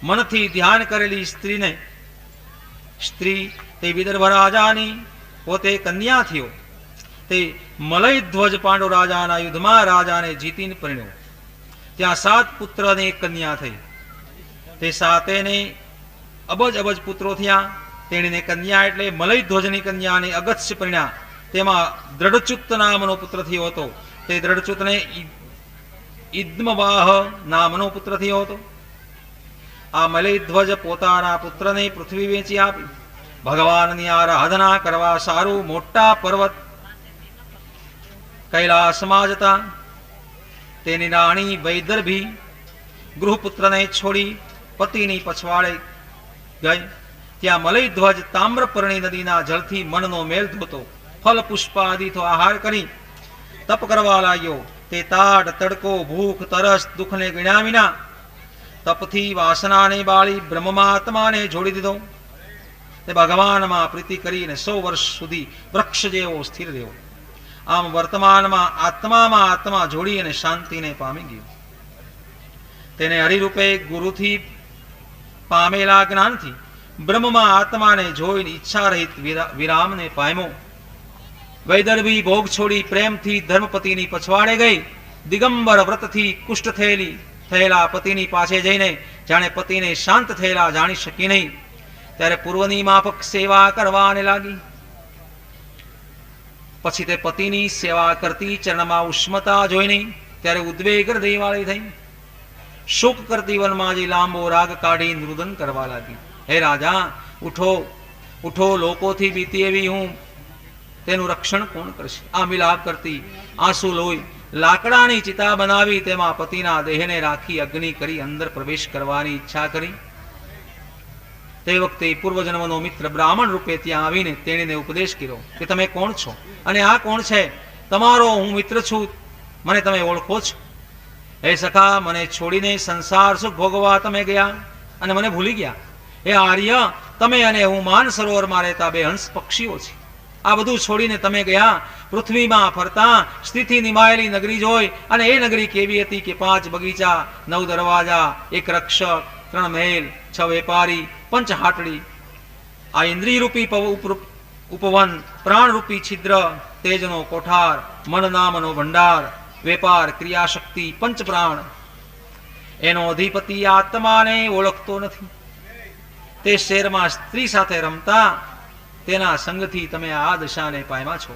મનથી ધ્યાન કરેલી સ્ત્રી તે વિદર્ભ રાજાની પોતે કન્યા થયો. તે મલયધ્વજ પાંડુ રાજાના યુદ્ધમાં રાજાને જીતીને પરિણ્યો. ત્યાં 7 પુત્ર અને 1 કન્યા થઈ. તે 7ને અબજ પુત્રો થયા. તેણીને કન્યા એટલે મલયધ્વજની કન્યાને અગત્ય પરિણ્યા. તેમાં દ્રઢચુત નામનો પુત્ર થયો હતો. તે દ્રઢચુતને ઇદ્મવાહ નામનો પુત્ર થયો હતો. આ મલયધ્વજ પોતાના પુત્રને પૃથ્વી વેચી આપી ભગવાનની આરાધના કરવા સારું મોટા પર્વત કૈલાસમાં જતા તેની રાણી વૈદર્ભી ગૃહપુત્રને છોડી પતિની પછવાડે ગઈ. ત્યાં મલયધ્વજ તામ્રપર્ણી નદીના જળથી મનનો મેલ ધોતો ફલ પુષ્પ આદિથી આહાર કરી તપ કરવા લાગ્યો. તે તાડ તડકો ભૂખ તરસ દુઃખને ગણ્યા વિના તપથી વાસનાને બાળી બ્રહ્માત્માને જોડી દીધો. તે ભગવાનમાં પ્રીતિ કરીને 100 વર્ષ સુધી વૃક્ષ જેવો સ્થિર રહ્યો. આમ વર્તમાનમાં આત્મા જોડી અને શાંતિને પામી ગયો. તેને હરિરૂપે ગુરુથી પામેલા જ્ઞાનથી બ્રહ્મમાં આત્માને જોઈને ઈચ્છા રહિત વિરામને પામ્યો. વૈદર્ભી ભોગ છોડી પ્રેમથી ધર્મપતિની પછવાડે ગઈ. દિગંબર વ્રતથી કુષ્ઠ થયેલા પતિની પાસે જઈને જાણે પતિને શાંત થયેલા જાણી શકી નહીં. ત્યારે પૂર્વની માફક સેવા કરવાને લાગી. પછી તે પતિની સેવા કરતી ચરણમાં ઉષ્મતા જોઈને ત્યારે ઉદ્વેગ હૃદયવાળી થઈ. શોક કરતી વનમાજી લાંબો રાગ કાઢી નૃદન કરવા લાગી. હે રાજા, ઉઠો, લોકોથી બીતી એવી હું તેનું રક્ષણ કોણ કરશે? આ મિલાપ કરતી આંસુ લોહી લાકડાની ચિતા બનાવી તેમાં પતિના દેહને રાખી અગ્નિ કરી અંદર પ્રવેશ કરવાની ઈચ્છા કરી. તે વખતે પૂર્વજન્મનો મિત્ર બ્રાહ્મણ રૂપે ત્યાં આવીને તેણીને ઉપદેશ કર્યો કે તમે કોણ છો અને આ કોણ છે? તમારો હું મિત્ર છું, મને તમે ઓળખો છો? હે સખા, મને છોડીને સંસાર સુખ ભોગવવા તમે ગયા અને મને ભૂલી ગયા. હે આર્ય, તમે અને હું માન સરોવરમાં રહેતા બે હંસ પક્ષીઓ છે. આ બધું છોડીને તમે ગયા પૃથ્વીમાં ફરતા સ્થિતિ નિમાયેલી નગરી જોઈ, અને એ નગરી કેવી હતી કે 5 બગીચા, 9 દરવાજા, 1 રક્ષક, 3 મહેલ, 6 વેપારી, 5 હાટડી. આ ઇન્દ્રિય રૂપી ઉપવન, પ્રાણ રૂપી છિદ્ર, તેજનો કોઠાર, મન નામનો ભંડાર, વેપાર, ક્રિયાશક્તિ, 5 પ્રાણ. એનો અધિપતિ આત્માને ઓળખતો નથી. તે શેરમાં સ્ત્રી સાથે રમતા તેના સંગથી તમે આ દશાને પામ્યા છો.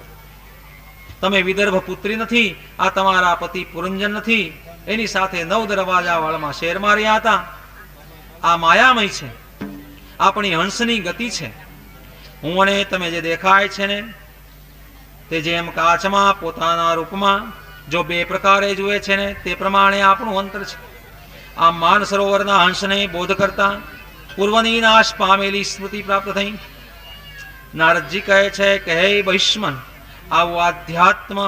તમે વિદર્ભ પુત્રી નથી, આ તમારા પતિ પુરંજન નથી, એની સાથે 9 દરવાજા વાળામાં શેરમાં રહ્યા હતા. આ માયામય છે, આપણી હંસની ગતિ છે. હું અને તમે જે દેખાય છે ને તે જેમ કાચમાં પોતાના રૂપમાં જો 2 પ્રકારે જુએ છે ને તે પ્રમાણે આપણું અંતર છે. આ માન સરોવરના હંસને બોધ કરતા પૂર્વની નાશ પામેલી સ્મૃતિ પ્રાપ્ત થઈ. નારદજી કહે છે કે હે બહિષ્મન, આવું આધ્યાત્મ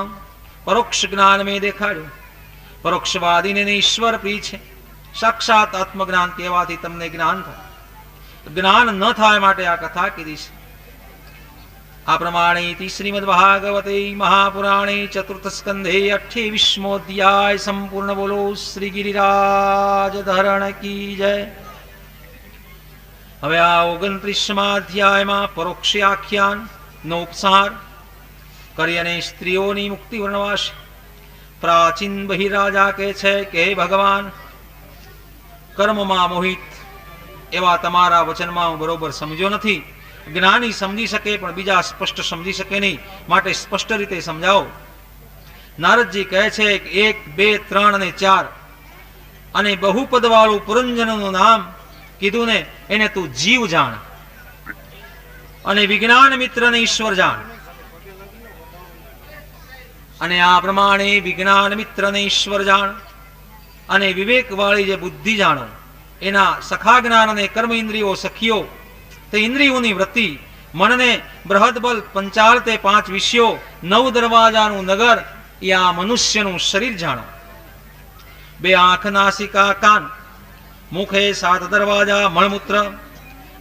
પરોક્ષ જ્ઞાન મેં દેખાડ્યું. પરોક્ષવાદીને ઈશ્વર પ્રિય છે. સાક્ષાત આત્મજ્ઞાન કહેવાથી તમને જ્ઞાન થાય. જ્ઞાન ન થાય માટે આ કથા કીધી છે. આ પ્રમાણે શ્રીમદ ભાગવતે મહાપુરાણે ચતુર્થ સ્કંધે 28મો અધ્યાય સંપૂર્ણ. બોલો શ્રી ગિરિરાજ ધરણ કી જય. હવે આ 29મા અધ્યાયમાં પરોક્ષ આખ્યાન નો ઉપસાર કરી અને સ્ત્રીઓની મુક્તિ વર્ણવાશે. પ્રાચીન બહિરાજા કહે છે કે હે ભગવાન, કર્મમાં મોહિત એવા તમારા વચનમાં હું બરોબર સમજ્યો નથી. જ્ઞાની સમજી શકે પણ બીજા સ્પષ્ટ સમજી શકે નહીં, માટે સ્પષ્ટ રીતે સમજાવો. નારદજી કહે છે કે 1, 2, 3 અને 4 અને બહુપદ વાળું પુરંજનનું નામ કીધું ને એને તું જીવ જાણ અને વિજ્ઞાન મિત્રને ઈશ્વર જાણ. અને આ પ્રમાણે વિજ્ઞાન મિત્રને ઈશ્વર જાણ અને વિવેક વાળી જે બુદ્ધિ જાણો. એના સખા જ્ઞાન અને કર્મ ઇન્દ્રિયો સખીઓ, તે ઇન્દ્રિયોની વૃત્તિ, મનને બૃહદ બલ, પંચાલ તે 5 વિષયો, 9 દરવાજાનું નગર, એ આ મનુષ્યનું શરીર જાણો. 2 આંખ, નાસિકા, કાન, મુખે 7 દરવાજા, મળમૂત્ર,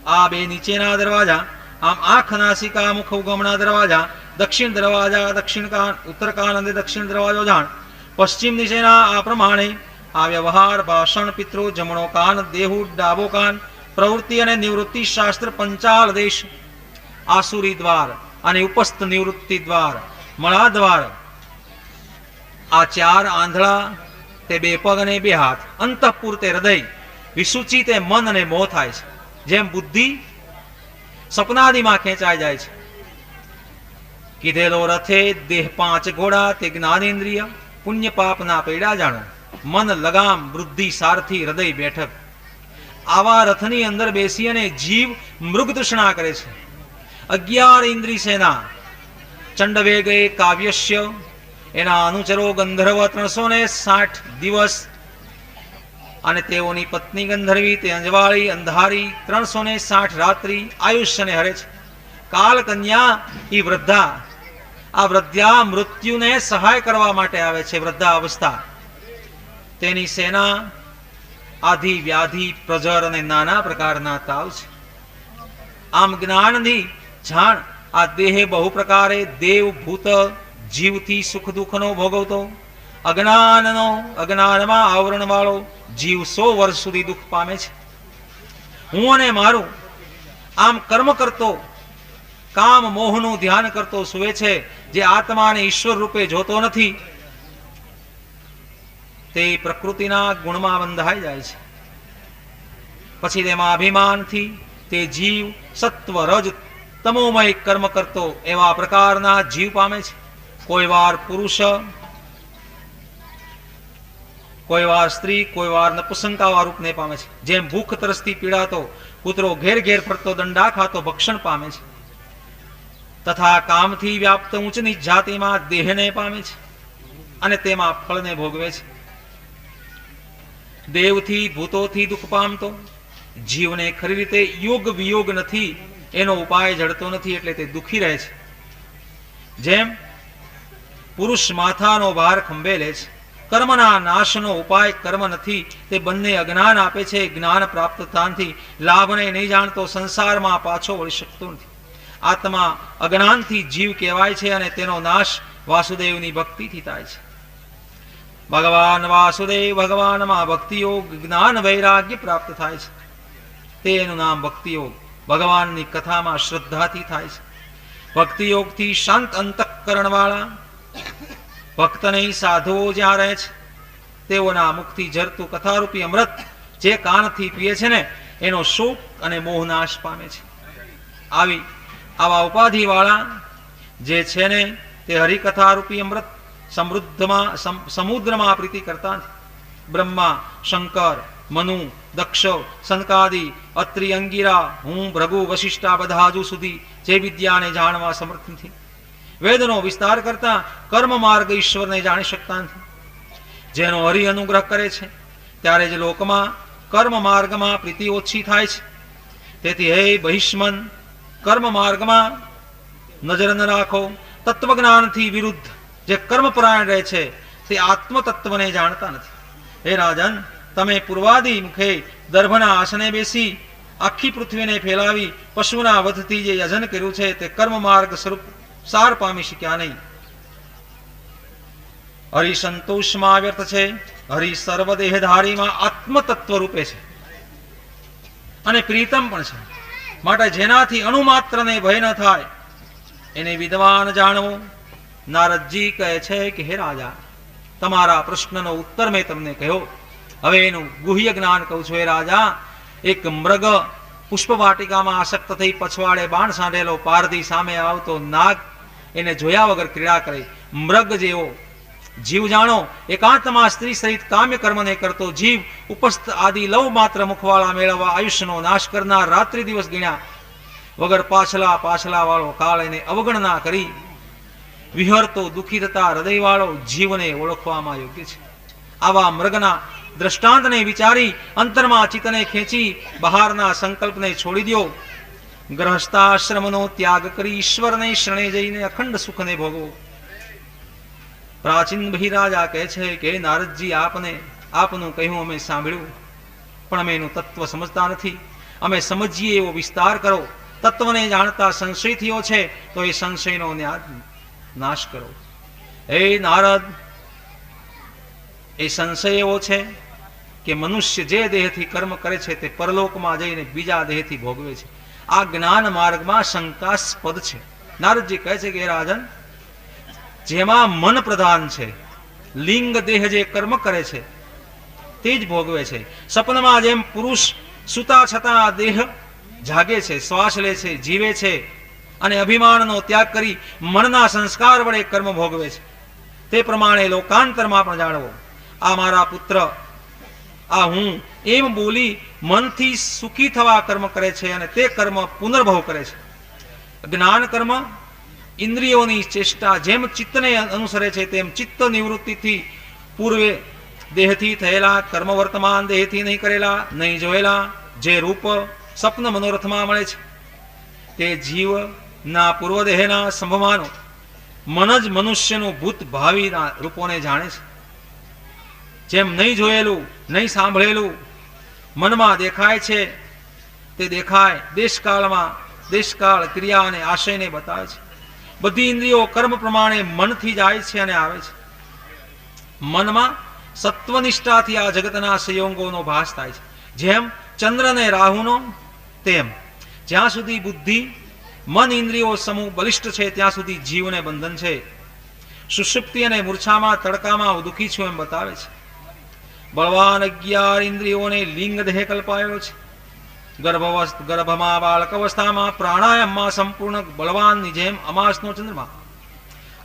આ 2 નીચેના દરવાજા. આમ આંખ, નાસિકા, મુખ, ઉગમણા દરવાજા, દક્ષિણ દરવાજા, દક્ષિણ કાન, ઉત્તર કાન અને દક્ષિણ દરવાજો જાણ. પશ્ચિમ દિશેના આ પ્રમાણે આ વ્યવહાર, ભાષણ, પિતૃ, જમણો કાન, દેહુ, ડાબો કાન, પ્રવૃત્તિ અને નિવૃત્તિ શાસ્ત્ર, પંચાલ દેશ, આસુરી દ્વાર અને ઉપસ્થ નિવૃત્તિ દ્વાર, મળા દ્વાર. આ 4 આંધળા તે 2 પગ અને 2 હાથ, અંતઃપુર તે હૃદય, વિસુચિ તે મન અને મોહ થાય છે. જેમ બુદ્ધિ સપનાદિમાં ખેંચાઈ જાય છે. કીધેલો રથે દેહ 5 ઘોડા તે જ્ઞાનેન્દ્રિય, પુણ્ય પાપના પૈડા જાણો. મન લગામ, બુદ્ધિ સારથી, હૃદય બેઠક. આવા રથની અંદર બેસી અને જીવ મૃગ તૃષ્ણા કરે છે. 11 ઇન્દ્રિય સેના, ચંડવેગે કાવ્યસ્ય, એના અનુચરો ગંધર્વ 360 દિવસ અને તેઓની પત્ની ગંધર્વી તે અંજવાળી અંધારી 360 રાત્રિ આયુષ્યને હરે છે. કાલ કન્યા એ વૃદ્ધા, આ વૃદ્ધા મૃત્યુને સહાય કરવા માટે આવે છે. વૃદ્ધા અવસ્થા, તેની સેના આધિ, વ્યાધિ, પ્રજર અને નાના પ્રકારના તાવ છે. આમ જ્ઞાનની જાણ આ દેહ બહુ પ્રકારે દેવ ભૂત જીવથી સુખ દુઃખનો ભોગવતો, અજ્ઞાનમાં આવરણ વાળો જીવ 100 વર્ષ સુધી દુઃખ પામે છે. હું અને મારું આમ કર્મ કરતો, કામ મોહનું ધ્યાન કરતો સુવે છે. જે આત્માને ઈશ્વર રૂપે જોતો નથી તે પ્રકૃતિના ગુણમાં બંધાઈ જાય છે. પછી તેમાં અભિમાનથી તે જીવ સત્વ, રજ, તમોમય કર્મ કરતો એવા પ્રકારના જીવ પામે છે. કોઈ વાર પુરુષ, કોઈ વાર સ્ત્રી, કોઈ વાર નપુંસકતા રૂપને પામે છે. જેમ ભૂખ તરસથી પીડાતો કૂતરો ઘેર ઘેર ફરતો દંડા ખાતો ભક્ષણ પામે છે, તથા કામથી વ્યાપ્ત ઊંચ નીચ જાતિમાં દેહને પામે છે અને તેમાં ફળને ભોગવે છે. દેવથી ભૂતોથી દુઃખ પામતો, જીવને ખરી રીતે યોગ વિયોગ નથી, એનો ઉપાય જડતો નથી, એટલે તે દુઃખી રહે છે. જેમ પુરુષ માથાનો ભાર ખંભે લે છે, કર્મના નાશનો ઉપાય કર્મ નથી, તે બંને અજ્ઞાન આપે છે. જ્ઞાન પ્રાપ્ત થવાથી લાભને નહીં જાણતો સંસારમાં પાછો વળી શકતો નથી. આત્મા અજ્ઞાનથી જીવ કહેવાય છે અને તેનો નાશ વાસુદેવની ભક્તિથી થાય છે. ભગવાન વાસુદેવ ભગવાનમાં ભક્તિયોગ જ્ઞાન વૈરાગ્ય પ્રાપ્ત થાય છે. તેનું નામ ભક્તિયોગ. ભગવાનની કથામાં શ્રદ્ધાથી થાય છે. ભક્તિયોગથી શાંત અંતઃકરણ વાળા ભક્તને સાધુઓ જ્યાં રહે છે, તેઓના મુખથી ઝરતું કથારૂપી અમૃત જે કાનથી પીએ છે ને, એનો શોક અને મોહ નાશ પામે છે. આવા ઉપાધિ વાળા જે છે ને, તે હરિકથારૂપી અમૃત સમુદ્રમાં પ્રીતિ કરતા નથી. બ્રહ્મા, શંકર, મનુ, દક્ષ, સનકાદિ, અત્રિ, અંગીરા, હું, ભૃગુ, વશિષ્ઠા બધા હજુ સુધી જે વિદ્યાને જાણવા સમર્થ નથી. વેદનો વિસ્તાર કરતા કર્મ માર્ગ ઈશ્વરને જાણી શકતા નથી. જેનો હરિ અનુગ્રહ કરે છે ત્યારે જ લોકમાં કર્મ માર્ગમાં પ્રીતિ ઓછી થાય છે. તેથી હે બહિષ્મન, કર્મ માર્ગમાં નજર ન રાખો. તત્વજ્ઞાનથી વિરુદ્ધ જે કર્મપરાયણ રહે છે તે આત્મતત્વને જાણતા નથી. હે રાજન, તમે પૂર્વાદિ મુખે દર્ભના આસને બેસી આખી પૃથ્વીને ફેલાવી પશુના વધથી જે યજન કર્યું છે તે કર્મ માર્ગ સ્વરૂપ સાર પામી શક્યા નહીં. હરિ સંતોષમાં વ્યર્થ છે. હરિ સર્વદેહધારીમાં આત્મતત્વ રૂપે છે અને પ્રીતમ પણ છે. માટે જેનાથી અણુમાત્રને ભય ન થાય એને વિદ્વાન જાણવો. નારદજી કહે છે કે હે રાજા, તમારા પ્રશ્નનો ઉત્તર મેં તમને કહ્યો. હવે એનું ગુહ્ય જ્ઞાન કહું છું. હે રાજા, એક મૃગ પુષ્પવાટિકામાં આસક્ત થઈ પછવાડે બાણ સાંઢેલો પારધી સામે આવતો નાગ એને જોયા વગર ક્રીડા કરે. મૃગ જેવો જીવ જાણો, એકાંતમાં સ્ત્રી સહિત કામ્ય કર્મને કરતો જીવ, ઉપસ્થ આદિ લવ માત્ર મુખવાળા મેળવવા આયુષ્યનો નાશ કરનાર, રાત્રિ દિવસ ગણ્યા વગર પાછલા વાળો કાળ એને અવગણના કરી વિહરતો દુઃખી થતા હૃદય વાળો જીવને ઓળખવામાં યોગ્ય છે. આવા મૃગના દ્રષ્ટાંતને વિચારી અંતરમાં ચિત્તને ખેંચી બહારના સંકલ્પને છોડી દો. ગ્રહસ્થાશ્રમનો ત્યાગ કરી ઈશ્વરને શરણે જઈને અખંડ સુખને ભોગવો. પ્રાચીન બહિરાજા કહે છે કે નારદજી, આપનું કહ્યું અમે સાંભળ્યું, પણ અમે એનું તત્વ સમજતા નથી. અમે સમજીએ એવો વિસ્તાર કરો. તત્વને જાણતા સંશય થયો છે તો એ સંશયનો નાશ કરો. હે નારદ, એ સંશય એવો છે કે મનુષ્ય જે દેહથી કર્મ કરે છે તે પરલોકમાં જઈને બીજા દેહથી ભોગવે છે. આ જ્ઞાન માર્ગમાં શંકાસ્પદ છે. નારદજી કહે છે કે રાજન, જેમાં મન પ્રધાન છે, લિંગ દેહ જે કર્મ કરે છે તે જ ભોગવે છે. સપનમાં જેમ પુરુષ સુતા છતાં દેહ જાગે છે, શ્વાસ લે છે, જીવે છે અને અભિમાનનો ત્યાગ કરી મનના સંસ્કાર વડે કર્મ ભોગવે છે, તે પ્રમાણે લોકાંતરમાં પણ જાણવો. આ મારા પુત્ર, આ હું એમ બોલી મનથી સુખી થવા કર્મ કરે છે અને તે કર્મ પુનર્ભવ કરે છે. જ્ઞાન કર્મ ઇન્દ્રિયોની ચેષ્ટા જેમ ચિત્તને અનુસરે છે તેમ ચિત્ત નિવૃત્તિથી પૂર્વે દેહથી થયેલા કર્મ વર્તમાન દેહથી નહીં કરેલા, નહીં જોયેલા જે રૂપ સ્વપ્ન મનોરથમાં મળે છે તે જીવના પૂર્વદેહના સંભવાનો મન જ મનુષ્યનું ભૂત ભાવિના રૂપોને જાણે છે. જેમ નહીં જોયેલું, નહીં સાંભળેલું મનમાં દેખાય છે તે દેખાય દેશકાળ ક્રિયા અને આશયને બતાવે છે. બધી ઇન્દ્રિયો કર્મ પ્રમાણે મનથી જાય છે અને આવે છે. મનમાં સત્વનિષ્ઠાથી આ જગતના સંયોગોનો ભાસ થાય છે. જેમ ચંદ્ર અને રાહુનો, તેમ જ્યાં સુધી બુદ્ધિ મન ઇન્દ્રિયો સમૂહ બલિષ્ઠ છે ત્યાં સુધી જીવને બંધન છે. સુષુપ્તિ અને મૂર્છામાં તડકામાં હું દુઃખી છું એમ બતાવે છે. બળવાન 11 ઇન્દ્રિયોને લિંગ દેહ કલ્પાયો છે. ગર્ભમાં બાળક અવસ્થામાં પ્રાણાયામમાં સંપૂર્ણ બળવાનની જેમ અમાસનો ચંદ્રમા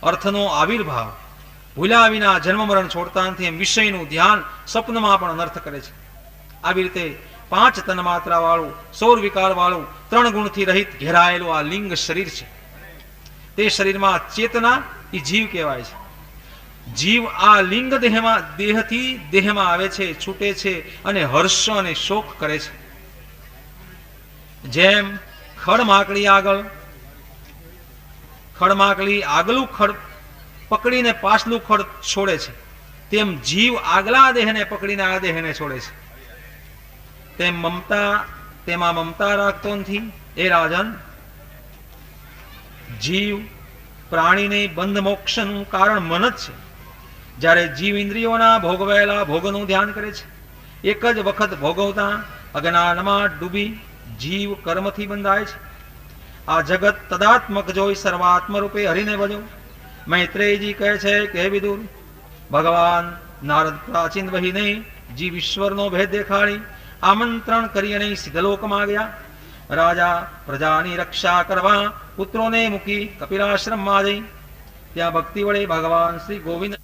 અર્થનો આવિર્ભાવ ભૂલ્યા વિના જન્મ મરણ છોડતા નથી. એમ વિષયનું ધ્યાન સ્વપ્નમાં પણ અનર્થ કરે છે. આવી રીતે 5 તન્માત્રા વાળું, 16 વિકાર વાળું, 3 ગુણથી રહિત ઘેરાયેલું આ લિંગ શરીર છે. તે શરીરમાં ચેતના એ જીવ કહેવાય છે. જીવ આ લિંગ દેહથી દેહમાં આવે છે, છૂટે છે અને હર્ષ અને શોક કરે છે. જેમ ખડમાકડી આગલું ખડ પકડીને પાછલું ખડ છોડે છે, તેમ જીવ આગલા દેહને પકડીને આ દેહને છોડે છે. તેમાં મમતા રાખતો નથી. એ રાજન, જીવ પ્રાણીને બંધ મોક્ષનું કારણ મન જ છે. જ્યારે જીવ ઇન્દ્રિયોના ભોગવેલા ભોગનું ધ્યાન કરે છે, એક જ વખત ભોગવતા અજ્ઞાનમાં ડૂબી જીવ કર્મથી બંધાય છે. આ જગત તદાત્મક જોઈ સર્વાત્મ રૂપે હરિને ભજો. મૈત્રેયજી કહે છે કે હે વિદુર, ભગવાન નારદ પ્રાચીન વહીને જીવ ઈશ્વરનો ભેદ દેખાડી આમંત્રણ કરી અને સિદ્ધલોકમાં ગયા. રાજા પ્રજાની રક્ષા કરવા પુત્રોને મૂકી કપિલાશ્રમમાં જઈ ત્યાં ભક્તિ વડે ભગવાન શ્રી ગોવિંદ